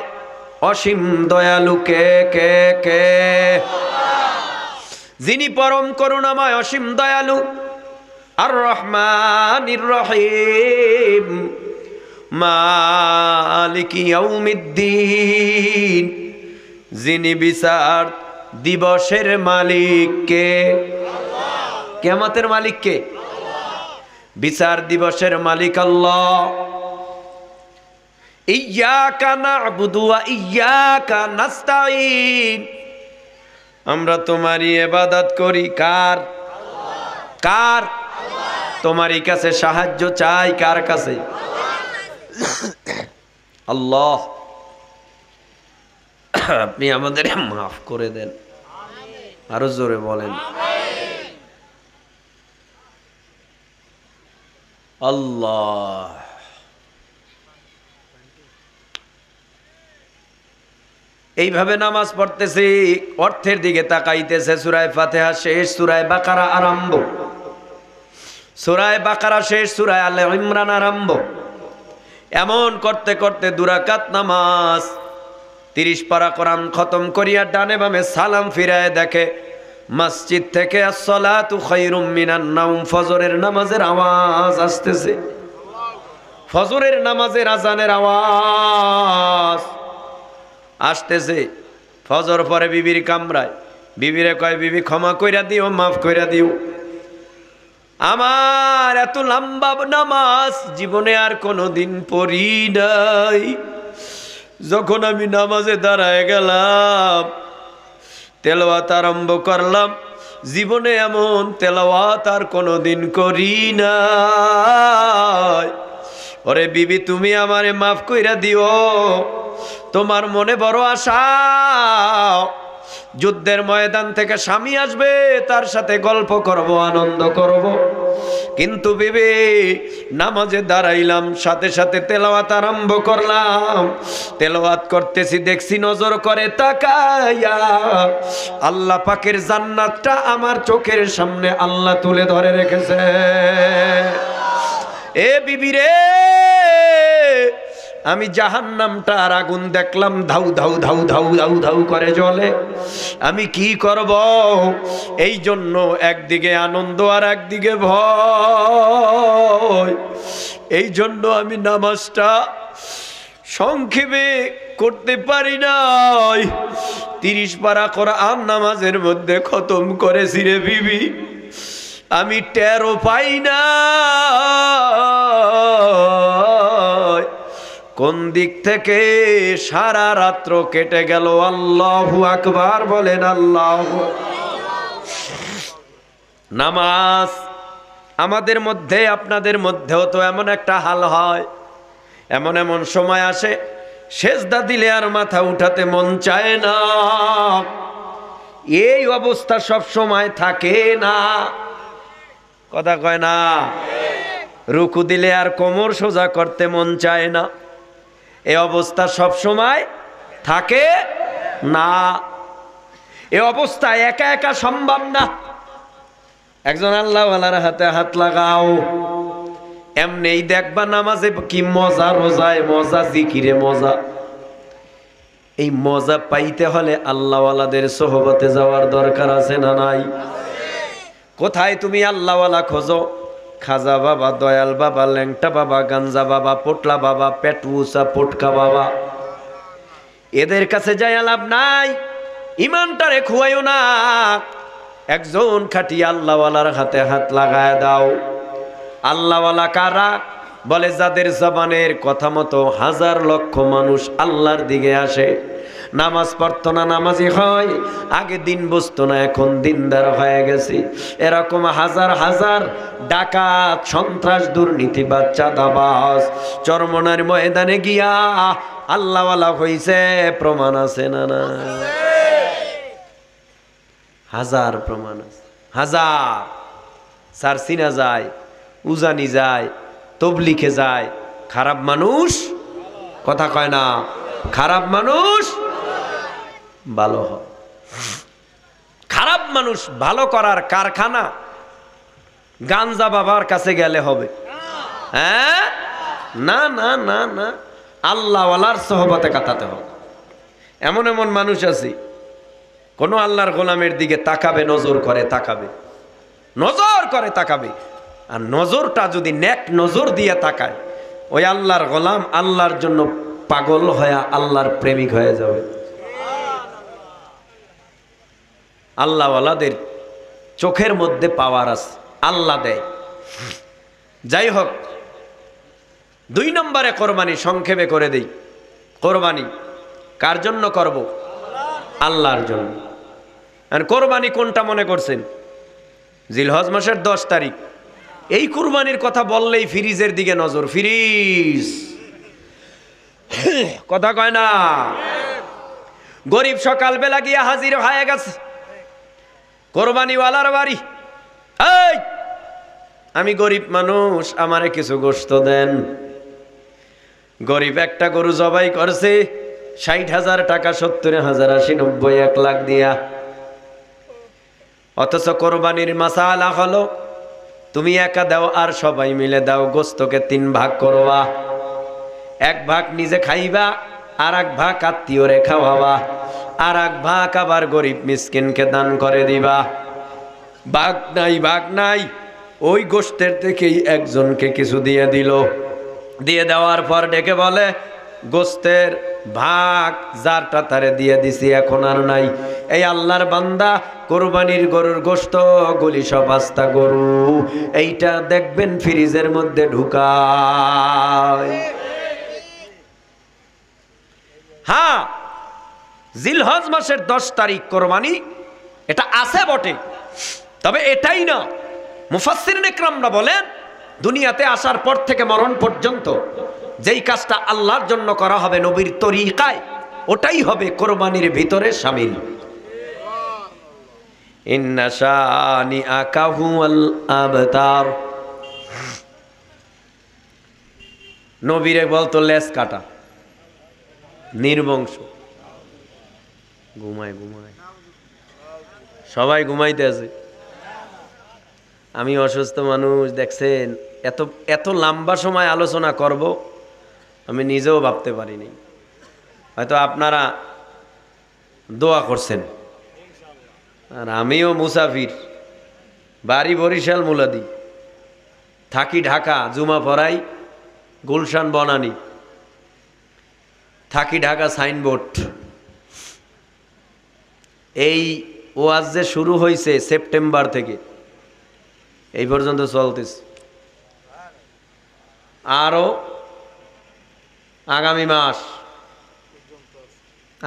অসীম দয়ালু। কে কে কে? যিনি পরম করুণাময় অসীম দয়ালু, আর রহমানির রহিম, মালিকি ইয়াউমিদ্দিন, যিনি বিচার দিবসের মালিক। কে? কিয়ামতের মালিক কে? বিচার দিবসের মালিক আল্লাহ। ইয়্যাকা না'বুদু ওয়া ইয়্যাকা নাস্তাঈন, আমরা তোমারই ইবাদত করি। কার? কার? তোমারই কাছে সাহায্য চাই। কার কাছে? আল্লাহ। আপনি আমাদের মাফ করে দেন। আরো জোরে বলেন আল্লাহ। এইভাবে নামাজ পড়তেছি, অর্থের দিকে তাকাইতেছে। সূরা ফাতিহা শেষ, সূরা বাকারা আরম্ভ। সূরা বাকারা শেষ, সূরা আলে ইমরান আরম্ভ। এমন করতে করতে 2 রাকাত নামাজ, 30 পারা কোরআন খতম করিয়া ডানে বামে সালাম ফিরায় দেখে মসজিদ থেকে আসসালাতু খায়রুম মিনান নাওম, ফজরের নামাজের আওয়াজ আসতেছে। ফজরের নামাজের আজানের আওয়াজ আসতেছে। ফজর পরে বিবির কামরায়, বিবিরে কয়, বিবি ক্ষমা কইরা দিও, মাফ কইরা দিও, আমার এত লম্বা নামাজ জীবনে আর কোনোদিন পড়ি নাই। যখন আমি নামাজে দাঁড়ায় গেলাম, তেলাওয়াত আরম্ভ করলাম, জীবনে এমন তেলাওয়াত আর কোনোদিন করি নাই। ওরে বিবি, তুমি আমারে মাফ কইরা দিও, তোমার মনে বড় আশা, যুদ্ধের ময়দান থেকে স্বামী আসবে, তার সাথে গল্প করব, আনন্দ করব। কিন্তু বিবি, নামাজে দাঁড়াইলাম, সাথে সাথে তেলাওয়াত আরম্ভ করলাম। তেলাওয়াত করতেছি, দেখছি নজর করে তাকায়া আল্লাহ পাকের জান্নাতটা আমার চোখের সামনে আল্লাহ তুলে ধরে রেখেছে। এ বিবি রে, আমি জাহান্নামটার আগুন দেখলাম, ধাউ ধাউ ধাউ ধাউ ধাউ ধাউ করে জ্বলে। আমি কি করব? এই জন্য একদিকে আনন্দ আর একদিকে ভয়। এই জন্য আমি নামাজটা সংক্ষেপে করতে পারি নাই। 30 পারা কোরআন নামাজের মধ্যে খতম করেছি রে বিবি, আমি টেরও পাই না কোন দিক থেকে সারা রাত্র কেটে গেল। আল্লাহু আকবার বলেন। আল্লাহু। নামাজ আমাদের মধ্যে, আপনাদের মধ্যেও তো এমন একটা হাল হয়, এমন এমন সময় আসে সেজদা দিলে আর মাথা উঠাতে মন চায় না। এই অবস্থা সব সময় থাকে না। কথা কয় না? রুকু দিলে আর কোমর সোজা করতে মন চায় না। এই অবস্থা সব সময় থাকে না। এই অবস্থায় একা একা সম্ভব না। একজন আল্লাহওয়ালার হাতে হাত লাগাও, এমনি দেখবা নামাজে কি মজা, রোজায় মজা, জিকিরে মজা। এই মজা পাইতে হলে আল্লাহওয়ালাদের সোহবতে যাওয়ার দরকার আছে না নাই? কোথায় তুমি আল্লাহওয়ালা খোঁজো? খাজা বাবা, দয়াল বাবা, ল্যাংটা বাবা, গাঞ্জা বাবা, পোটলা বাবা, পেটুসা, পোটকা বাবা, এদের কাছে যাই লাভ নাই। ইমানটারে খুয়াইও না। একজন খাঁটি আল্লাহওয়ালার হাতে হাত লাগায় দাও। আল্লাহওয়ালা কারা? বলে যাদের জবানের কথা মতো হাজার লক্ষ মানুষ আল্লাহর দিকে আসে। নামাজ পড়তো না, নামাজি হয়। আগে দিন বসতো না, এখন দিনদার হয়ে গেছে। এরকম হাজার হাজার ডাকাত, সন্ত্রাস, দুর্নীতিবাজ, চাঁদাবাজ চরমনার ময়দানে গিয়া আল্লাহওয়ালা হইছে, প্রমাণ আছে না না? হাজার প্রমাণ আছে, হাজার। সার চিনা যায়, উজানি যায়, তবলিখে যায়। খারাপ মানুষ কথা কয় না, খারাপ মানুষ ভালো হয়। খারাপ মানুষ ভালো করার কারখানা গাঞ্জা বাবার কাছে গেলে হবে? হ্যাঁ, না না না না, আল্লাহওয়ালার সোহবতে কাটাতে হবে। এমন এমন মানুষ আছে, কোন আল্লাহর গোলামের দিকে তাকাবে, নজর করে তাকাবে, নজর করে তাকাবে। আর নজরটা যদি নেক নজর দিয়ে তাকায়, ওই আল্লাহর গোলাম আল্লাহর জন্য পাগল হয়ে আল্লাহর প্রেমিক হয়ে যাবে। আল্লাহওয়ালাদের চোখের মধ্যে পাওয়ার আছে, আল্লাহ দেয়। যাই হোক, 2 নম্বরে কোরবানি সংক্ষেপে করে দেই। কোরবানি কার জন্য করব? আল্লাহর জন্য। আর কোরবানি কোনটা মনে করছেন? জিলহজ মাসের 10 তারিখ। এই কুরবানির কথা বললেই ফ্রিজের দিকে নজর, ফ্রিজ কথা কয় না। গরিব সকালবেলা গিয়া হাজির হয়ে গেছে কোরবানিওয়ালার বাড়ি। এই, আমি গরিব মানুষ, আমারে কিছু গোশত দেন। গরিব একটা গরু জবাই করছে 60,000 টাকা, 70,000, 80, 90, 1 লাখ দিয়া। অথচ কোরবানির মাসালা হলো তুমি একা দাও আর সবাই মিলে দাও। গোস্তকে 3 ভাগ করবা, 1 ভাগ নিজে খাইবা, আর 1 ভাগ আত্মীয়রে খাওয়াবা, আর 1 ভাগ আবার গরিব মিসকিনকে দান করে দিবা। ভাগ নাই, ভাগ নাই। ওই গোস্তের থেকেই একজনকে কিছু দিয়ে দিল। দিয়ে দেওয়ার পর ডেকে বলে, গোস্তের ভাগ যারটা তারে দিয়ে দিছি, এখন আর নাই। এই আল্লাহর বান্দা কোরবানির গরুর গোস্ত গুলি সব আস্তা গরু, এইটা দেখবেন ফ্রিজের মধ্যে ঢুকায়। হ্যাঁ, জিলহজ মাসের 10 তারিখ কোরবানি, এটা আছে বটে, তবে এটাই না। মুফাসসিরিন ইকরামরা বলেন, দুনিয়াতে আসার পর থেকে মরণ পর্যন্ত যেই কাজটা আল্লাহর জন্য করা হবে নবীর তরিকায়, ওটাই হবে কোরবানির ভিতরে শামিল। ইন্না শানিআকা হুয়াল আবতার। নবীরে বলতো লেজ কাটা, নির্বংশ। ঘুমায় ঘুমায়, সবাই ঘুমাইতে আছে। আমি অসুস্থ মানুষ, দেখছেন, এত এত লম্বা সময় আলোচনা করব আমি নিজেও ভাবতে পারিনি। হয়তো আপনারা দোয়া করছেন, আর আমিও মুসাফির, বাড়ি বরিশাল মুলাদি, থাকি ঢাকা, জুমা পড়াই গুলশান বনানী, থাকি ঢাকা সাইনবোর্ড। এই ওয়াজ যে শুরু হয়েছে সেপ্টেম্বর থেকে এই পর্যন্ত চলতেছে, আরো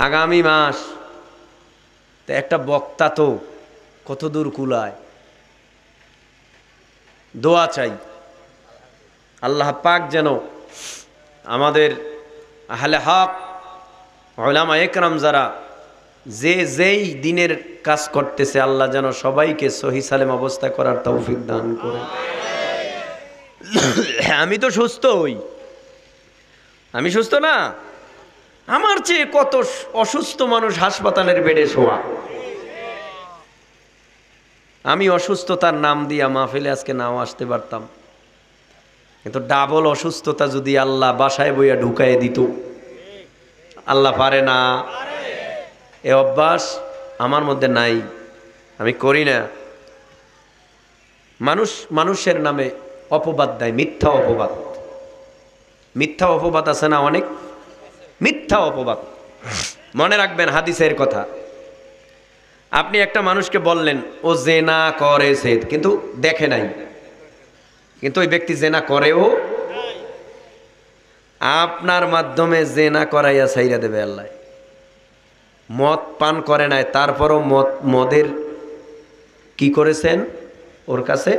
আগামী মাস তো একটা বক্তা তো কত দূর কুলায়। দোয়া চাই আল্লাহ পাক যেন আমাদের আহলে হক উলামা একরাম যারা যেই দিনের কাজ করতেছে, আল্লাহ যেন সবাইকে সহি সালেম অবস্থা করার তৌফিক দান করে। আমি তো সুস্থ, আমি সুস্থ না। আমার চেয়ে কত অসুস্থ মানুষ হাসপাতালের বেডে শোয়া। আমি অসুস্থতার নাম দিয়া মাহফিলে আজকে নাও আসতে পারতাম, কিন্তু ডাবল অসুস্থতা যদি আল্লাহ বাসায় বইয়া ঢুকাইয়ে দিত, আল্লাহ পারে না? এ অভ্যাস আমার মধ্যে নাই, আমি করি না। মানুষের নামে অপবাদ দেয়, মিথ্যা অপবাদ। মিথ্যা অপবাদ আছে না অনেক, মিথ্যা অপবাদ। মনে রাখবেন হাদিসের কথা। আপনি একটা মানুষকে বললেন ও জেনা করেছে, কিন্তু দেখে নাই, কিন্তু ওই ব্যক্তি জেনা করেও, আপনার মাধ্যমে জেনা করাইয়া ছাইরা দেবে আল্লাহ। মদ পান করে নাই, তারপরও মদের কি করেছেন, ওর কাছে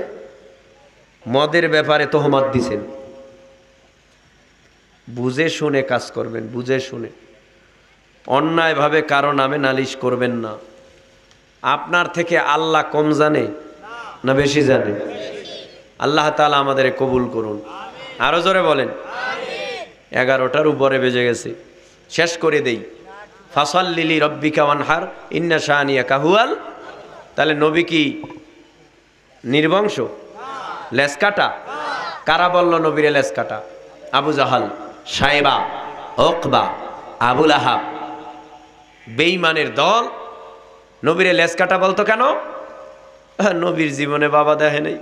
মদের ব্যাপারে তোহমত দিছেন। বুঝে শুনে কাজ করবেন, বুঝে শুনে। অন্যায়ভাবে কারো নামে নালিশ করবেন না। আপনার থেকে আল্লাহ কম জানে না বেশি জানে? আল্লাহ তাআলা আমাদের কবুল করুন। আরো জোরে বলেন। 11টার উপরে বেজে গেছে, শেষ করে দেই। ফাসাল্লি রব্বিকা ওয়ানহার ইন্না শানিয়াকা হুয়াল। তাহলে নবী কি নির্বংশ, লেজ কাটা? কারা বলল নবীরে লেজ কাটা? আবু জাহাল, সাইবা, উকবা, আবুল আহাব, বেঈমানের দল নবীরে লেজ কাটা বলতো কেন? নবীর জীবনে বাবা দেখে নাই,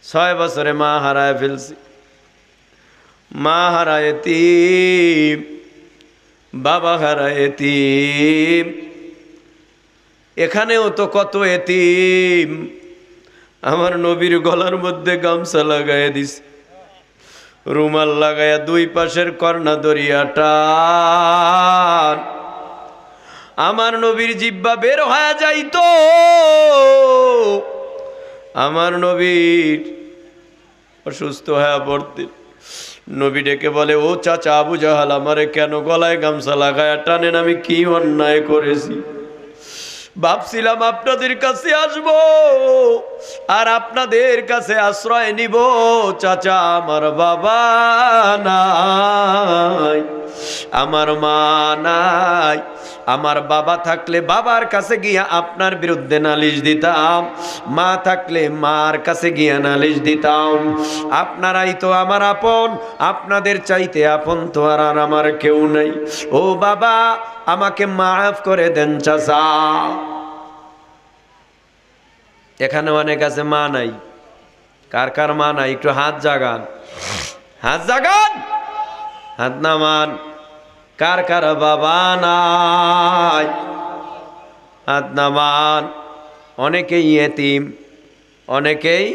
6 বছরে মা হারায় ফেলছি, মা হারায় এতিম, বাবা হারায় এতিম। এখানেও তো কত এতিম। আমার নবীর গলার মধ্যে গামছা লাগাইয়া দিস, রুমাল লাগাইয়া 2 পাশের কর্ণা দরিয়া টান। আমার নবীর জিহ্বা বের হয়ে যাইতো, আমার নবীর অসুস্থ হয়ে পড়তেন। নবী ডেকে বলে, ও চাচা আবু জাহাল, আমারে কেন গলায় গামছা লাগায়া টানেন? আমি কি অন্যায় করেছি? ভাবছিলাম আপনাদের কাছে আসব আর আপনাদের কাছে আশ্রয় নিব। চাচা, আমার বাবা নাই, আমার মা নাই। আমার বাবা থাকলে বাবার কাছে গিয়া আপনার বিরুদ্ধে নালিশ দিতাম, মা থাকলে মার কাছে গিয়া নালিশ দিতাম। আপনারাই তো আমার আপন, আপনাদের চাইতে আপন তো আর আমার কেউ নাই। ও বাবা, আমাকে মাফ করে দেন চাচা। এখানে অনেক আছে মা নাই। কার কার মা নাই একটু হাত জাগান, হাত জাগান, হাত নামান। কার কার বাবা নাই হাত নামান। অনেকেই এতিম, অনেকেই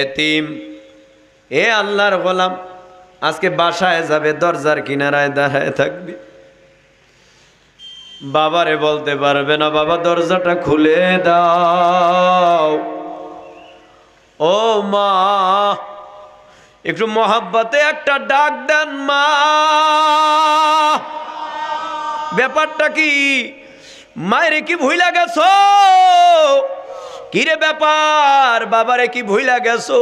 এতিম। এ আল্লাহর গোলাম, আজকে বাসায় যাবে, দরজার কিনারায় দাঁড়ায় থাকবে, বাবারে বলতে পারবে না, বাবা দরজাটা খুলে দাও। ও মা, একটু মহাব্বতে একটা ডাক দেন মা। ব্যাপারটা কি? মায়েরে কি ভুইলা গেছো? কিরে ব্যাপার, বাবারে কি ভুইলা গেছো?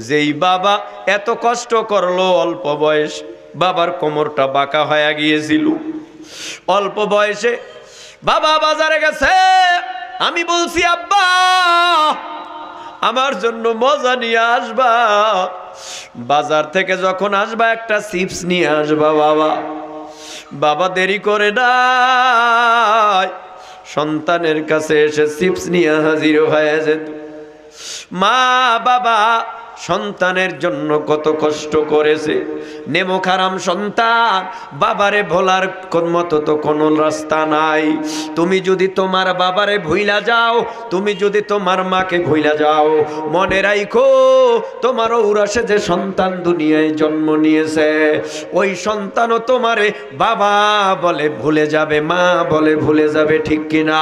যেই বাবা এত কষ্ট করলো অল্প বয়স, বাবার কোমরটা বাঁকা হয়ে গিয়েছিল। অল্প বয়সে বাবা বাজারে গেছে, আমি বলছি আব্বা আমার জন্য মজা নিয়ে আসবা, বাজার থেকে যখন আসবা একটা চিপস নিয়ে আসবা। বাবা বাবা দেরি করে নাই, সন্তানের কাছে এসে চিপস নিয়ে হাজির হয়ে যেত। মা বাবা সন্তানের জন্য কত কষ্ট করেছে। নেমো খারাম সন্তান, বাবারে ভোলার মতো তো কোনো রাস্তা নাই। তুমি যদি তোমার বাবারে ভুইলা যাও, তুমি যদি তোমার মাকে ভুইলা যাও, মনে রাখো তোমার ঔরসে যে সন্তান দুনিয়ায় জন্ম নিয়েছে, ওই সন্তানও তোমারে বাবা বলে ভুলে যাবে, মা বলে ভুলে যাবে, ঠিক কিনা?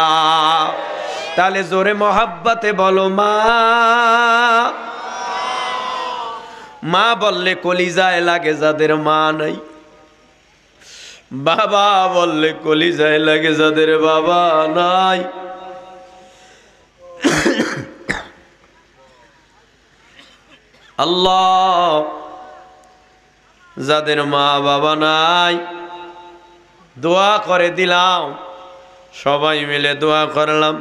তাহলে জোরে মহাব্বতে বলো মা। মা বললে কলিজায় লাগে যাদের মা নাই, বাবা বললে কলিজায় লাগে যাদের বাবা নাই। আল্লাহ যাদের মা বাবা নাই দোয়া করে দিলাম, সবাই মিলে দোয়া করলাম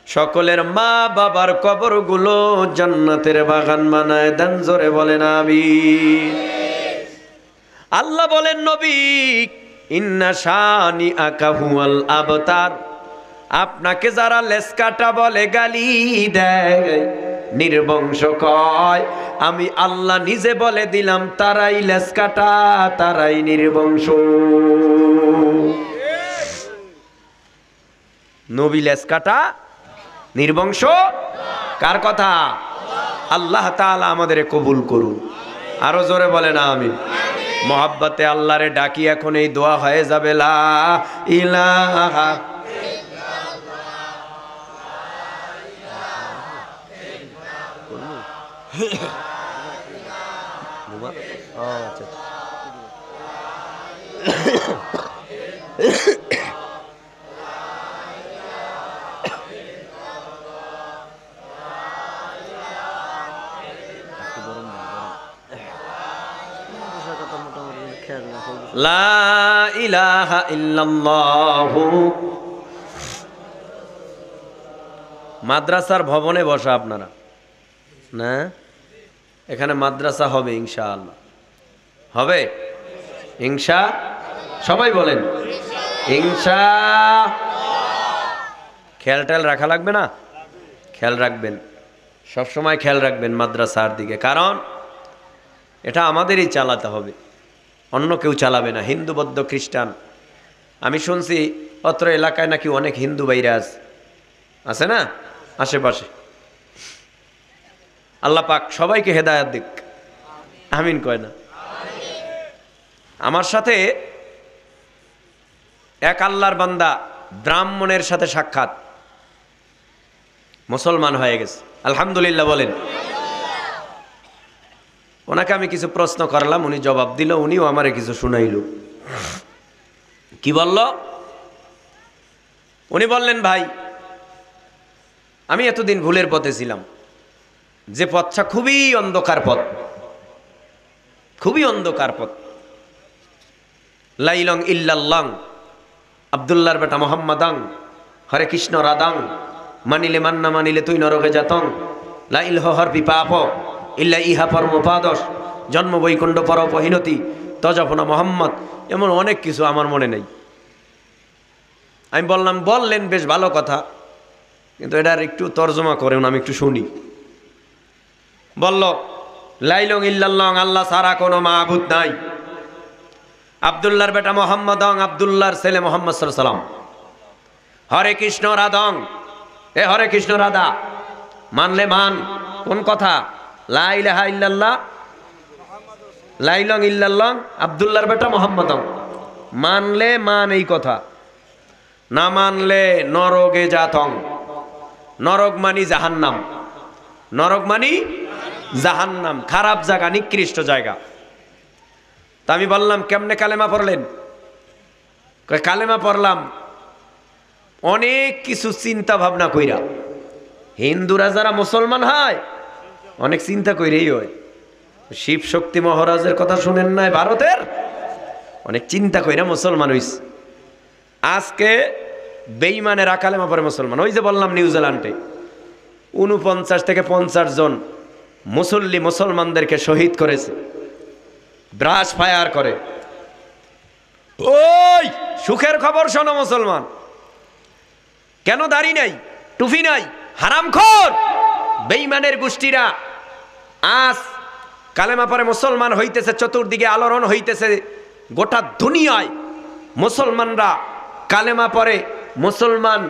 সকলের মা বাবার কবরগুলো জান্নাতের বাগান বানায় দেন। জোরে বলেন আমিন। আল্লাহ বলেন নবী, ইন্না শানি আকা হুয়াল আবতার, আপনাকে যারা লেসকাটা বলে, গালি দেয়, নির্বংশ কয়, আমি আল্লাহ নিজে বলে দিলাম তারাই লেসকাটা, তারাই নির্বংশ। নবী লেসকাটা, নির্বংশ কার কথা? আল্লাহ তাআলা আমাদের কবুল করুন। আরো জোরে বলেন আমিন। মোহাব্বতে আল্লাহরে ডাকি, এখন এই দোয়া হয়ে যাবে, লা ইলাহা লা ইলাহা ইল্লাল্লাহু। মাদ্রাসার ভবনে বসা আপনারা না, এখানে মাদ্রাসা হবে ইনশাআল্লাহ, হবে ইনশা, সবাই বলেন ইনশা। খেয়াল টেয়াল রাখা লাগবে না? খেয়াল রাখবেন, সবসময় খেয়াল রাখবেন মাদ্রাসার দিকে, কারণ এটা আমাদেরই চালাতে হবে, অন্য কেউ চালাবে না। হিন্দু বৌদ্ধ খ্রিস্টান, আমি শুনছি অত্র এলাকায় নাকি অনেক হিন্দু ভাইরা আছে না আশেপাশে। আল্লাহ পাক সবাইকে হেদায়েত দিক, আমিন কয় না? আমার সাথে এক আল্লাহর বান্দা ব্রাহ্মণের সাথে সাক্ষাৎ, মুসলমান হয়ে গেছে, আলহামদুলিল্লাহ বলেন। ওনাকে আমি কিছু প্রশ্ন করলাম, উনি জবাব দিল, উনিও আমারে কিছু শুনাইল। কি বলল? উনি বললেন, ভাই আমি এতদিন ভুলের পথে ছিলাম, যে পথটা খুবই অন্ধকার পথ, খুবই অন্ধকার পথ। লাইলং ইল্লাল্লাহ, আব্দুল্লাহর বেটা মোহাম্মদাং, হরে কৃষ্ণ রাদাং, মানিলে মান্না মানিলে তুই নরকে যাতং, লাইল হর পিপাপ ইল্লা ইহা পরমপাদস, জন্ম বৈকুণ্ঠ পরপহীনতি তজফনা মোহাম্মদ, এমন অনেক কিছু আমার মনে নেই। আমি বললাম, বললেন বেশ ভালো কথা, কিন্তু এটার একটু তর্জমা করেন, আমি একটু শুনি। বলল, লাইলং ইল্লাল্লাহ, আল্লাহ ছাড়া কোনো মাবুদ নাই। আব্দুল্লাহর বেটা মোহাম্মদ, আব্দুল্লাহর ছেলে মোহাম্মদ সাল্লাল্লাহু আলাইহি সাল্লাম। হরে কৃষ্ণ রাধং, এ হরে কৃষ্ণ রাধা, মানলে মান, কোন কথা? লা ইলাহা ইল্লাল্লাহ, লাইলং ইল্লাল্লাহ, আব্দুল্লাহর বেটা মোহাম্মদ, মানলে মান, এই কথা। না মানলে নরকে যাতং, নরক মানি জাহান্নাম, নরক মানি জাহান্নাম, খারাপ জায়গা, নিকৃষ্ট জায়গা। তা আমি বললাম, কেমনে কালেমা পড়লেন? কালেমা পড়লাম অনেক কিছু চিন্তা ভাবনা কইরা। হিন্দুরা যারা মুসলমান হয় অনেক চিন্তা কইরেই হয়। শিব শক্তি মহারাজের কথা শুনেন নাই ভারতের? অনেক চিন্তা কইরা মুসলমান হইছে। আজকে বেঈমানের কালেমা পড়ে মুসলমান। ওই যে বললাম নিউজিল্যান্ডে 49 থেকে 50 জন মুসল্লি মুসলমানদেরকে শহীদ করেছে, ব্রাশ ফায়ার করে। ওই সুখের খবর শোনো মুসলমান, কেন দাড়ি নাই, টুপি নাই, হারামখোর বেঈমানের গোষ্ঠীরা আজ কালেমা পরে মুসলমান হইতেছে, চতুর্দিকে আলোড়ন হইতেছে গোটা দুনিয়ায়। মুসলমানরা কালেমা পরে মুসলমান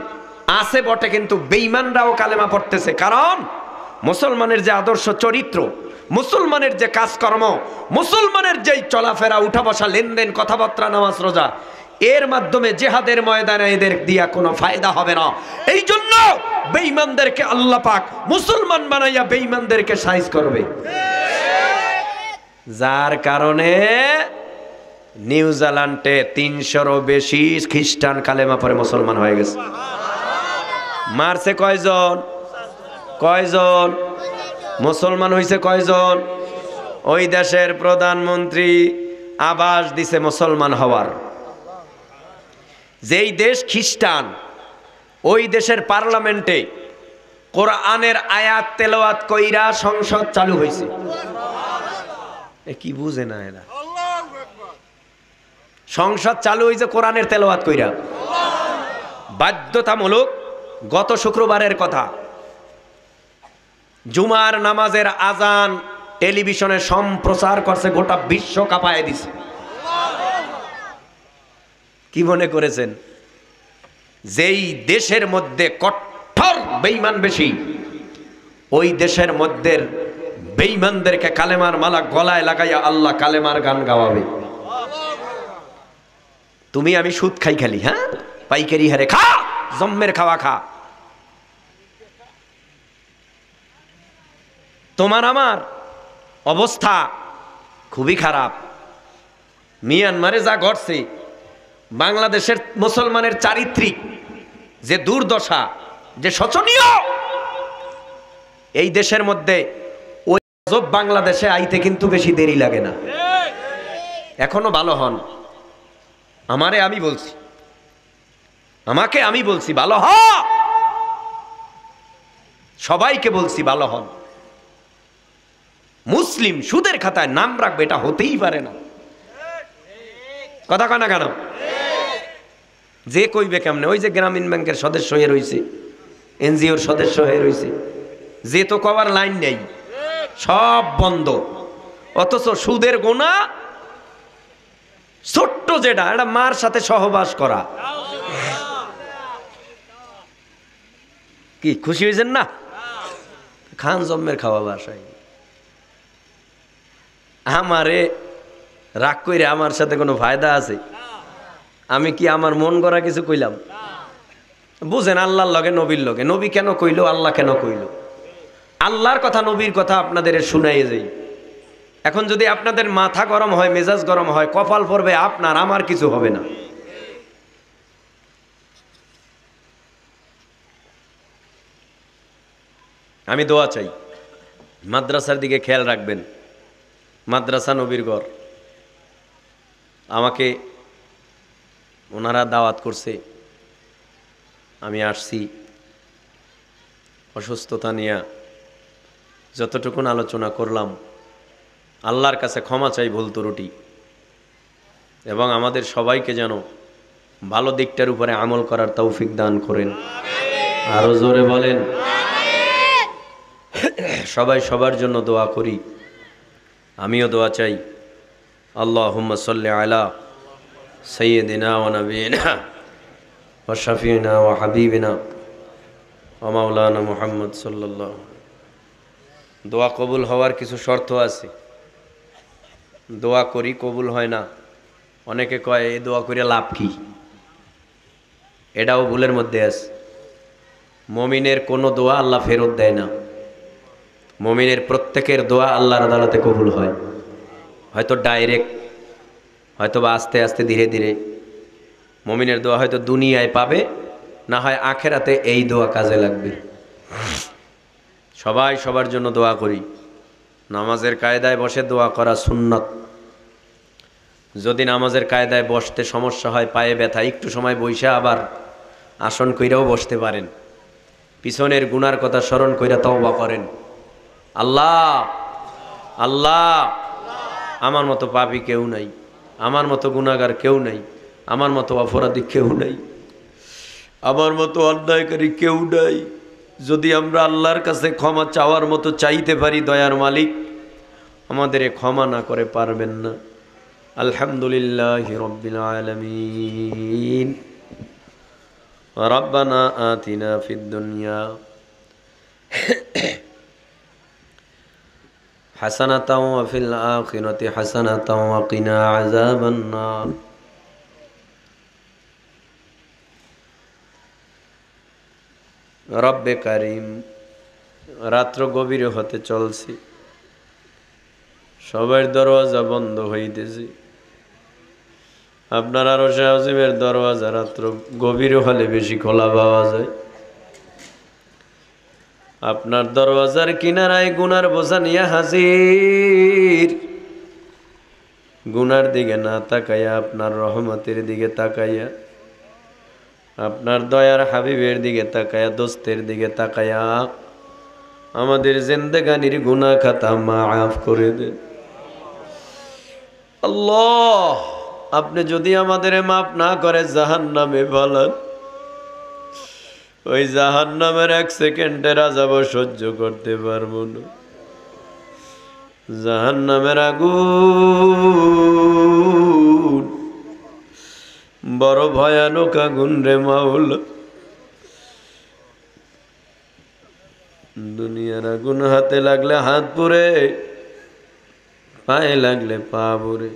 আছে বটে, কিন্তু বেঈমানরাও কালেমা পড়তেছে। কারণ মুসলমানের যে আদর্শ চরিত্র, মুসলমানের যে কাজকর্ম, মুসলমানের যেই চলাফেরা, উঠা বসা, লেনদেন, কথাবার্তা, নামাজ রোজা, এর মাধ্যমে জিহাদের ময়দানে এদের দিয়া কোনো ফায়দা হবে না। এই জন্য বেঈমানদেরকে আল্লাহ পাক মুসলমান বানাইয়া বেঈমানদেরকে সাইজ করবে। যার কারণে নিউজিল্যান্ডে 300-ও বেশি খ্রিস্টান কালেমা পরে মুসলমান হয়ে গেছে। মারছে কয়জন? কয়জন মুসলমান হয়েছে? কয়জন? ওই দেশের প্রধানমন্ত্রী আবাস দিছে মুসলমান হওয়ার। যেই দেশ খ্রিস্টান, ওই দেশের পার্লামেন্টে কোরআনের আয়াত তেলাওয়াত কইরা সংসদ চালু হয়েছে। এ কি বুঝে না এরা? সংসদ চালু হয়েছে কোরআনের তেলাওয়াত কইরা, বাধ্যতামূলক। গত শুক্রবারের কথা, জুমার নামাজের আজান টেলিভিশনে সম্প্রচার করছে, গোটা বিশ্ব কাঁপায় দিছে। কি মনে করেছেন? যেই দেশের মধ্যে কঠোর বেঈমান বেশি, ওই দেশের মধ্যে বেঈমানদেরকে কালেমার মালা গলায় লাগাইয়া আল্লাহ কালেমার গান গাওয়াবে। তুমি আমি সুদ খাই খালি, হ্যাঁ, পাইকারি হারে খা, জম্মের খাওয়া খা। তোমার আমার অবস্থা খুবই খারাপ। মিয়ানমারে যা ঘটছে, বাংলাদেশের মুসলমানের চারিত্রিক যে দুর্দশা, যে শোচনীয়, এই দেশের মধ্যে ওই গজব বাংলাদেশে আইতে কিন্তু বেশি দেরি লাগে না। এখনো ভালো হন। আমাকে আমি বলছি ভালো হ, সবাইকে বলছি ভালো হন। মুসলিম সুদের খাতায় নাম রাখবে, এটা হতেই পারে না। কথা কয় না কেন? যে কইবে কেমনে? ওই যে গ্রামীণ ব্যাংকের সদস্য হয়ে রয়েছে, এনজিওর সদস্য হয়ে রয়েছে, যে তো কবার লাইন নেই, সব বন্ধ। অথচ সুদের গোনা ছোট্ট যেটা, এটা মার সাথে সহবাস করা। কি খুশি হয়েছেন না? খান জম্মের খাওয়া বাসায়। আমারে রাগ কইরে আমার সাথে কোনো ফায়দা আছে? আমি কি আমার মন গড়া কিছু কইলাম? বুঝেন, আল্লাহর লগে নবীর লগে। নবী কেন কইলো, আল্লাহ কেন কইলো? আল্লাহর কথা নবীর কথা আপনাদের শুনাইয়ে যাই। এখন যদি আপনাদের মাথা গরম হয়, মেজাজ গরম হয়, কপাল পড়বে আপনার, আমার কিছু হবে না। আমি দোয়া চাই, মাদ্রাসার দিকে খেয়াল রাখবেন। মাদ্রাসা নবীর ঘর। আমাকে ওনারা দাওয়াত করছে, আমি আসছি। অসুস্থতা নিয়ে যতটুকুন আলোচনা করলাম, আল্লাহর কাছে ক্ষমা চাই ভুল ত্রুটি, এবং আমাদের সবাইকে যেন ভালো দিকটার উপরে আমল করার তৌফিক দান করেন। আরো জোরে বলেন। সবাই সবার জন্য দোয়া করি। আমিও দোয়া চাই। আল্লাহুম্মা সাল্লি আলা সাইয়্যিদিনা ওয়া নাবিয়িনা ওয়া শাফিঈনা ওয়া হাবিবিনা ওয়া মাওলানা মুহাম্মদ সাল্লাল্লাহু। দোয়া কবুল হওয়ার কিছু শর্ত আছে। দোয়া করি, কবুল হয় না। অনেকে কয় এই দোয়া করে লাভ কি? এটাও ভুলের মধ্যে আছে। মুমিনের কোনো দোয়া আল্লাহ ফেরত দেয় না। মুমিনের প্রত্যেকের দোয়া আল্লাহর আদালতে কবুল হয়, হয়তো ডাইরেক্ট, হয়তো বা আস্তে আস্তে ধীরে ধীরে। মুমিনের দোয়া হয়তো দুনিয়ায় পাবে, না হয় আখেরাতে এই দোয়া কাজে লাগবে। সবাই সবার জন্য দোয়া করি। নামাজের কায়দায় বসে দোয়া করা সুন্নত। যদি নামাজের কায়দায় বসতে সমস্যা হয়, পায়ে ব্যথা, একটু সময় বইসা আবার আসন কইরাও বসতে পারেন। পিছনের গুনার কথা স্মরণ কইরা তওবা করেন। আল্লাহ আল্লাহ, আমার মতো পাপী কেউ নাই, আমার মতো গুনাহগার কেউ নাই, আমার মতো অপরাধী কেউ নাই, আমার মতো অন্যায়কারী কেউ নাই। যদি আমরা আল্লাহর কাছে ক্ষমা চাওয়ার মতো চাইতে পারি, দয়ার মালিক আমাদের ক্ষমা না করে পারবেন না। আলহামদুলিল্লাহি রাব্বিল আলামিন। রাব্বানা আতিনা ফিদ দুনিয়া হাসানাতাও ওয়া ফিল আখিরাতি হাসানাতাও ওয়া কিনা আযাবান নার। রব্বে কারিম, রাত্র গভীর হতে চলছে, সবার দরওয়াজা বন্ধ হইতেছে। আপনার আরশে আজিমের দরওয়াজা রাত্র গভীর হলে বেশি খোলা পাওয়া যায়। আপনার দরওয়াজার কিনারায় গুনার বোঝা নিয়ে হাজির। গুনার দিকে না তাকাইয়া আপনার রহমতের দিকে তাকাইয়া, আপনার দয়ার হাবিবের দিকে তাকাইয়া, দোস্তের দিকে তাকাইয়া আমাদের জিন্দেগানির গুনাহ খাতা মাফ করে দেন আল্লাহ। আপনি যদি আমাদের মাফ না করে জাহান্নামে ফেলান, ওই জাহান্নামের 1 সেকেন্ডের আযাব সহ্য করতে পারবো না। জাহান্নামের আগুন বড় ভয়ানক আগুন রে মাওলা। দুনিয়ার আগুন হাতে লাগলে হাত পুড়ে, পায়ে লাগলে পা পুড়ে।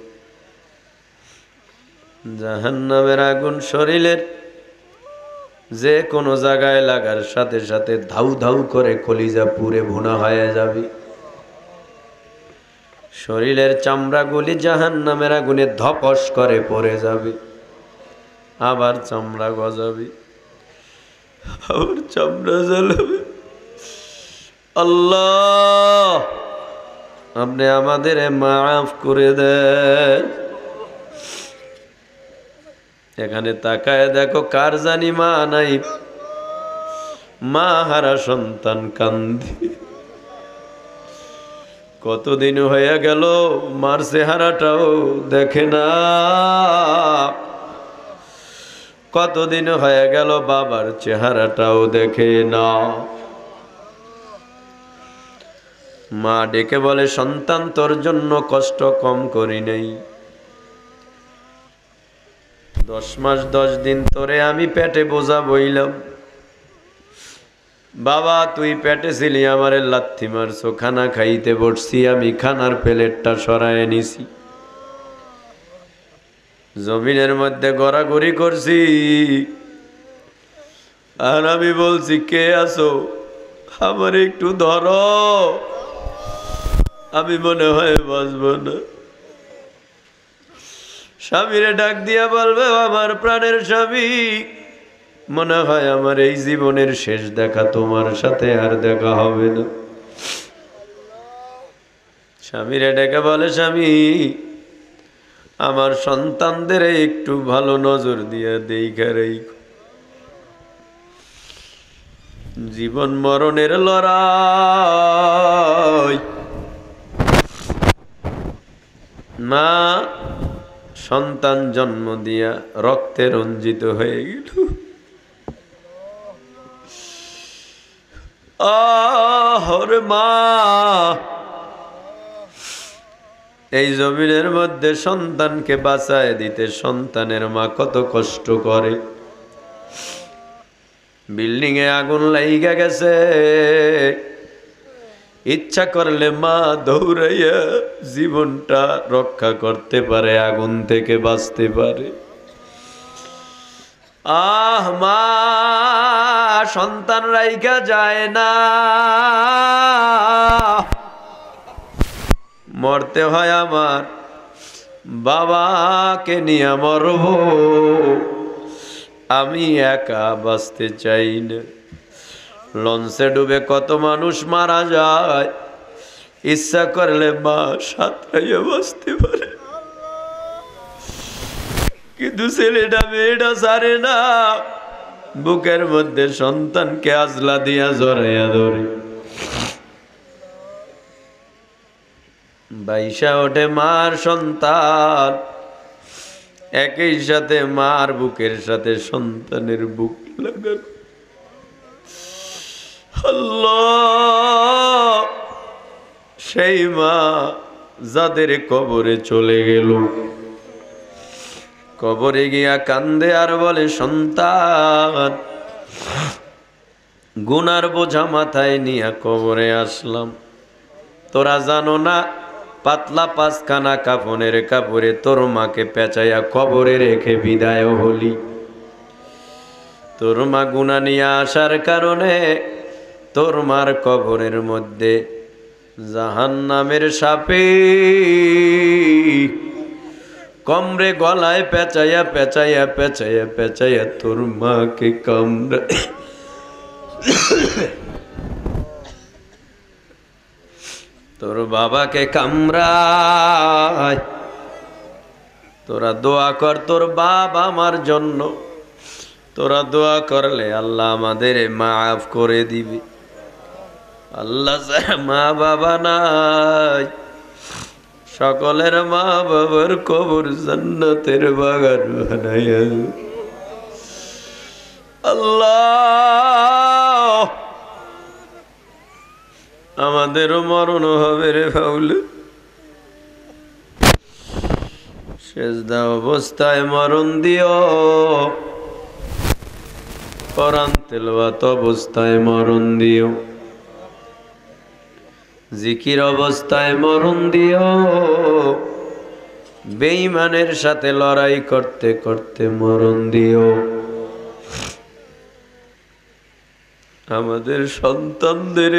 জাহান্নামের আগুন শরীরের যে কোনো জায়গায় লাগার সাথে সাথে ধাউ ধাউ করে কলিজা পুড়ে ভুনা হয়ে যাবে। শরীরের চামড়াগুলি জাহান্নামের আগুনে ধপস করে পড়ে যাবে, আবার চামড়া গজাবে, আবার চামড়া জ্বালাবে। আল্লাহ, আপনি আমাদের মাফ করে দেন। এখানে তাকায় দেখো, কার জানি মা নাই, মা হারা সন্তান কান্দি। কতদিন হয়ে গেল মার চেহারাটাও দেখে না, কতদিন হয়ে গেল বাবার চেহারাটাও দেখে না। মা ডেকে বলে, সন্তান তোর জন্য কষ্ট কম করি নাই। 10 মাস 10 দিন তোরে আমি পেটে বোঝা বইলাম। বাবা তুই পেটে ছিলি, আমারে লাথি মারছো, খানা খাইতে বসছি, আমি খানার প্লেটটা সরায় নিছি, জমিনের মধ্যে গড়াগড়ি করছি, আর আমি বলছি কে আছো, আমার একটু ধরো, আমি মনে হয় বাঁচবো না। স্বামীরে ডাক দিয়া বলবে, আমার প্রাণের স্বামী, মনে হয় আমার এই জীবনের শেষ দেখা, তোমার সাথে আর দেখা হবে না। স্বামীরে ডেকে বলে, স্বামী আমার সন্তানদের একটু ভালো নজর দিয়া দেইখা রাইখো। জীবন মরণের লড়াই। মা সন্তান জন্ম দিয়া রক্তে রঞ্জিত হয়ে গেল। আহরে মা, এই জমিনের মধ্যে সন্তানকে বাঁচায় দিতে সন্তানের মা কত কষ্ট করে। বিল্ডিং এ আগুন লাইগা গেছে, ইচ্ছা করলে মা দৌড়াইয়া জীবনটা রক্ষা করতে পারে, আগুন থেকে বাঁচতে পারে। আহ মা সন্তান রাইখা যায় না, মরতে হয় আমার বাবাকে নিয়ে মরব, আমি একা বাঁচতে চাই না। লঞ্চে ডুবে কত মানুষ মারা যায়, ইচ্ছা করলে মা সাঁতরাইয়া বাঁচতে পারে, কিন্তু ছেলেটা মেয়েটা ছাড়ে না, বুকের মধ্যে সন্তানকে আজলা দিয়া জড়াইয়া ধরে। বাইসা ওঠে মার সন্তান, একই সাথে মার বুকের সাথে সন্তানের বুক লাগানো। আল্লাহ, সেই মা যাদের কবরে চলে গেল, কবরে গিয়া কান্দে আর বলে, সন্তান গুনার বোঝা মাথায় নিয়া কবরে আসলাম, তোরা জানো না পাতলা 5খানা কাফনের কাপড়ে তোর মাকে পেঁচাইয়া কবরে রেখে বিদায় হলি। তোর মা গুনাহ নিয়ে আসার কারণে তোর মার কবরের মধ্যে জাহান্নামের সাপে কমরে গলায় পেঁচাইয়া পেঁচাইয়া পেঁচাইয়া পেঁচাইয়া তোর মাকে কামড়ায়। তোর বাবাকে কামড়ায়, তোরা দোয়া কর তোর বাবা আমার জন্য। তোরা দোয়া করলে আল্লাহ আমাদের মাফ করে দিবে। আল্লাহ ছাড়া মা বাবা নাই, সকলের মা বাবার কবর জান্নাতের বাগান বানাইয়া আল্লাহ আমাদেরও মরণ হবে রে বাউল। সেজদা অবস্থায় মরণ দিও, কোরআন তেলাওয়াত অবস্থায় মরণ দিও, জিকির অবস্থায় মরণ দিও, বেঈমানের সাথে লড়াই করতে করতে মরণ দিও। আমাদের সন্তানদের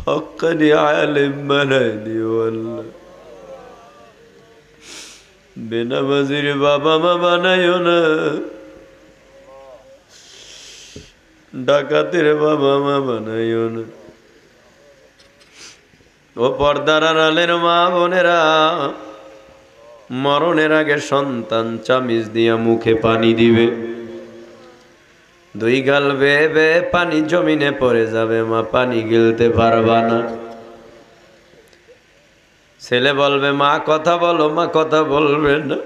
হক্কানি আলেম বানাই দিও আল্লাহ। বেনামাজির বাবা মা বানাইও না, ডাকাতের বাবা মা বানাইও না। ও পর্দার আড়ালের মা বোনেরা, মরণের আগে সন্তান চামিচ দিয়া মুখে পানি দিবে, দুই গাল বেয়ে বেয়ে পানি জমিনে পড়ে যাবে, মা পানি গিলতে পারবা না। ছেলে বলবে মা কথা বলো, মা কথা বলবে না।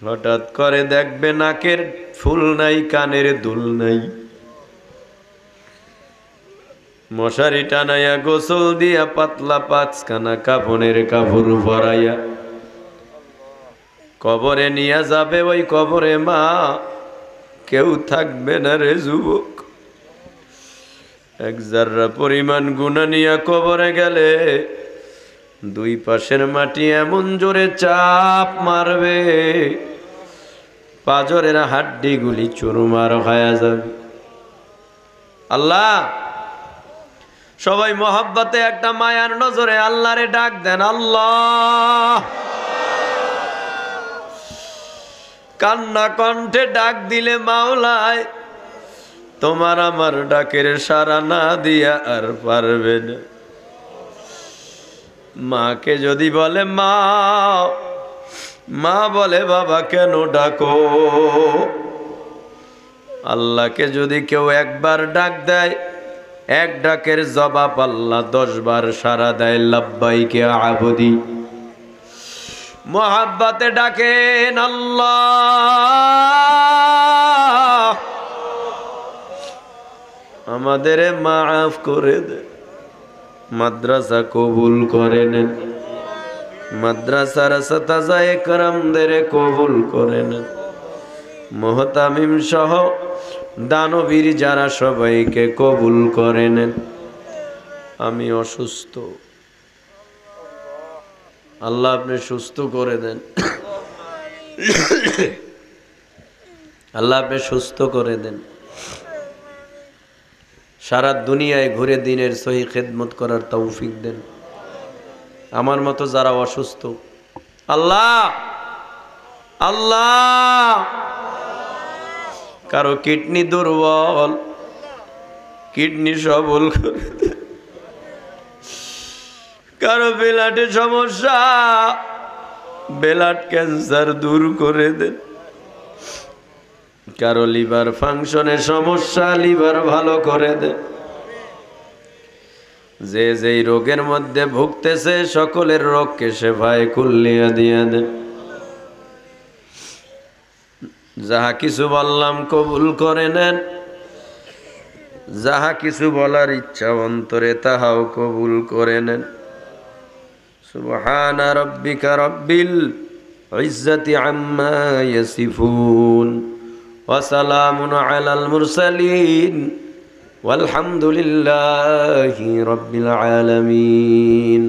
হঠাৎ করে দেখবে নাকের ফুল নাই, কানের দুল নাই, মশারি টানাইয়া গোসল দিয়া পাতলা পাঁচখানা কাফনের কাপড় পরাইয়া কবরে নিয়ে যাবে। ওই কবরে মা কেউ থাকবে না রে যুবক। এক জাররা পরিমাণ গুনাহ নিয়া কবরে গেলে দুই পাশের মাটি এমন জোরে চাপ মারবে, পাজরের হাড্ডিগুলি চুরমার হয়ে যাবে। আল্লাহ সবাই মহব্বতে একটা মায়ার নজরে আল্লাহরে ডাক দেন, আল্লাহ। কান্না কণ্ঠে ডাক দিলে মাওলায় তোমার আমার ডাকের সাড়া না দিয়া আর পারবে না। মাকে যদি বলে মা, মা বলে বাবা কেন ডাকো। আল্লাহকে যদি কেউ একবার ডাক দেয়, এক ডাকের জবাব আল্লাহ 10 বার সাড়া দেয়। লাব্বাইকে আবুদি, মোহাব্বতে ডাকেন আল্লাহ। আমাদের মাফ করে দে, মাদ্রাসা কবুল করে নেন, মাদ্রাসার সাতাজায়ে کرامদের কবুল করে নেন, মুহতামিম সহ দানবীর যারা সবাইকে কবুল করে নেন। আমি অসুস্থ, আল্লাহ আপনি সুস্থ করে দেন, আল্লাহ আপনি সুস্থ করে দেন। সারা দুনিয়ায় ঘুরে দিনের সহি খেদমত করার তৌফিক দেন। আমার মতো যারা অসুস্থ, আল্লাহ আল্লাহ, কারো কিডনি দুর্বল, কিডনি সবল করে দেন, কারো ব্লাডের সমস্যা, ব্লাড ক্যান্সার দূর করে দেন, কারো লিভার ফাংশনের সমস্যা, লিভার ভালো করে দেন। যে যেই রোগের মধ্যে ভুগতেছে সকলের রোগকে শেফায়ে কুল্লিয়া দিয়ে দেন। যাহা কিছু বললাম কবুল করে নেন, যাহা কিছু বলার ইচ্ছা অন্তরে তাহাও কবুল করে নেন। সুবহানা রাব্বিকা রাব্বিল ইজ্জাতি আম্মা ইয়াসিফুন ওয়া সালামুন আলাল মুরসালিন ওয়ালহামদুলিল্লাহি রাব্বিল আলামিন।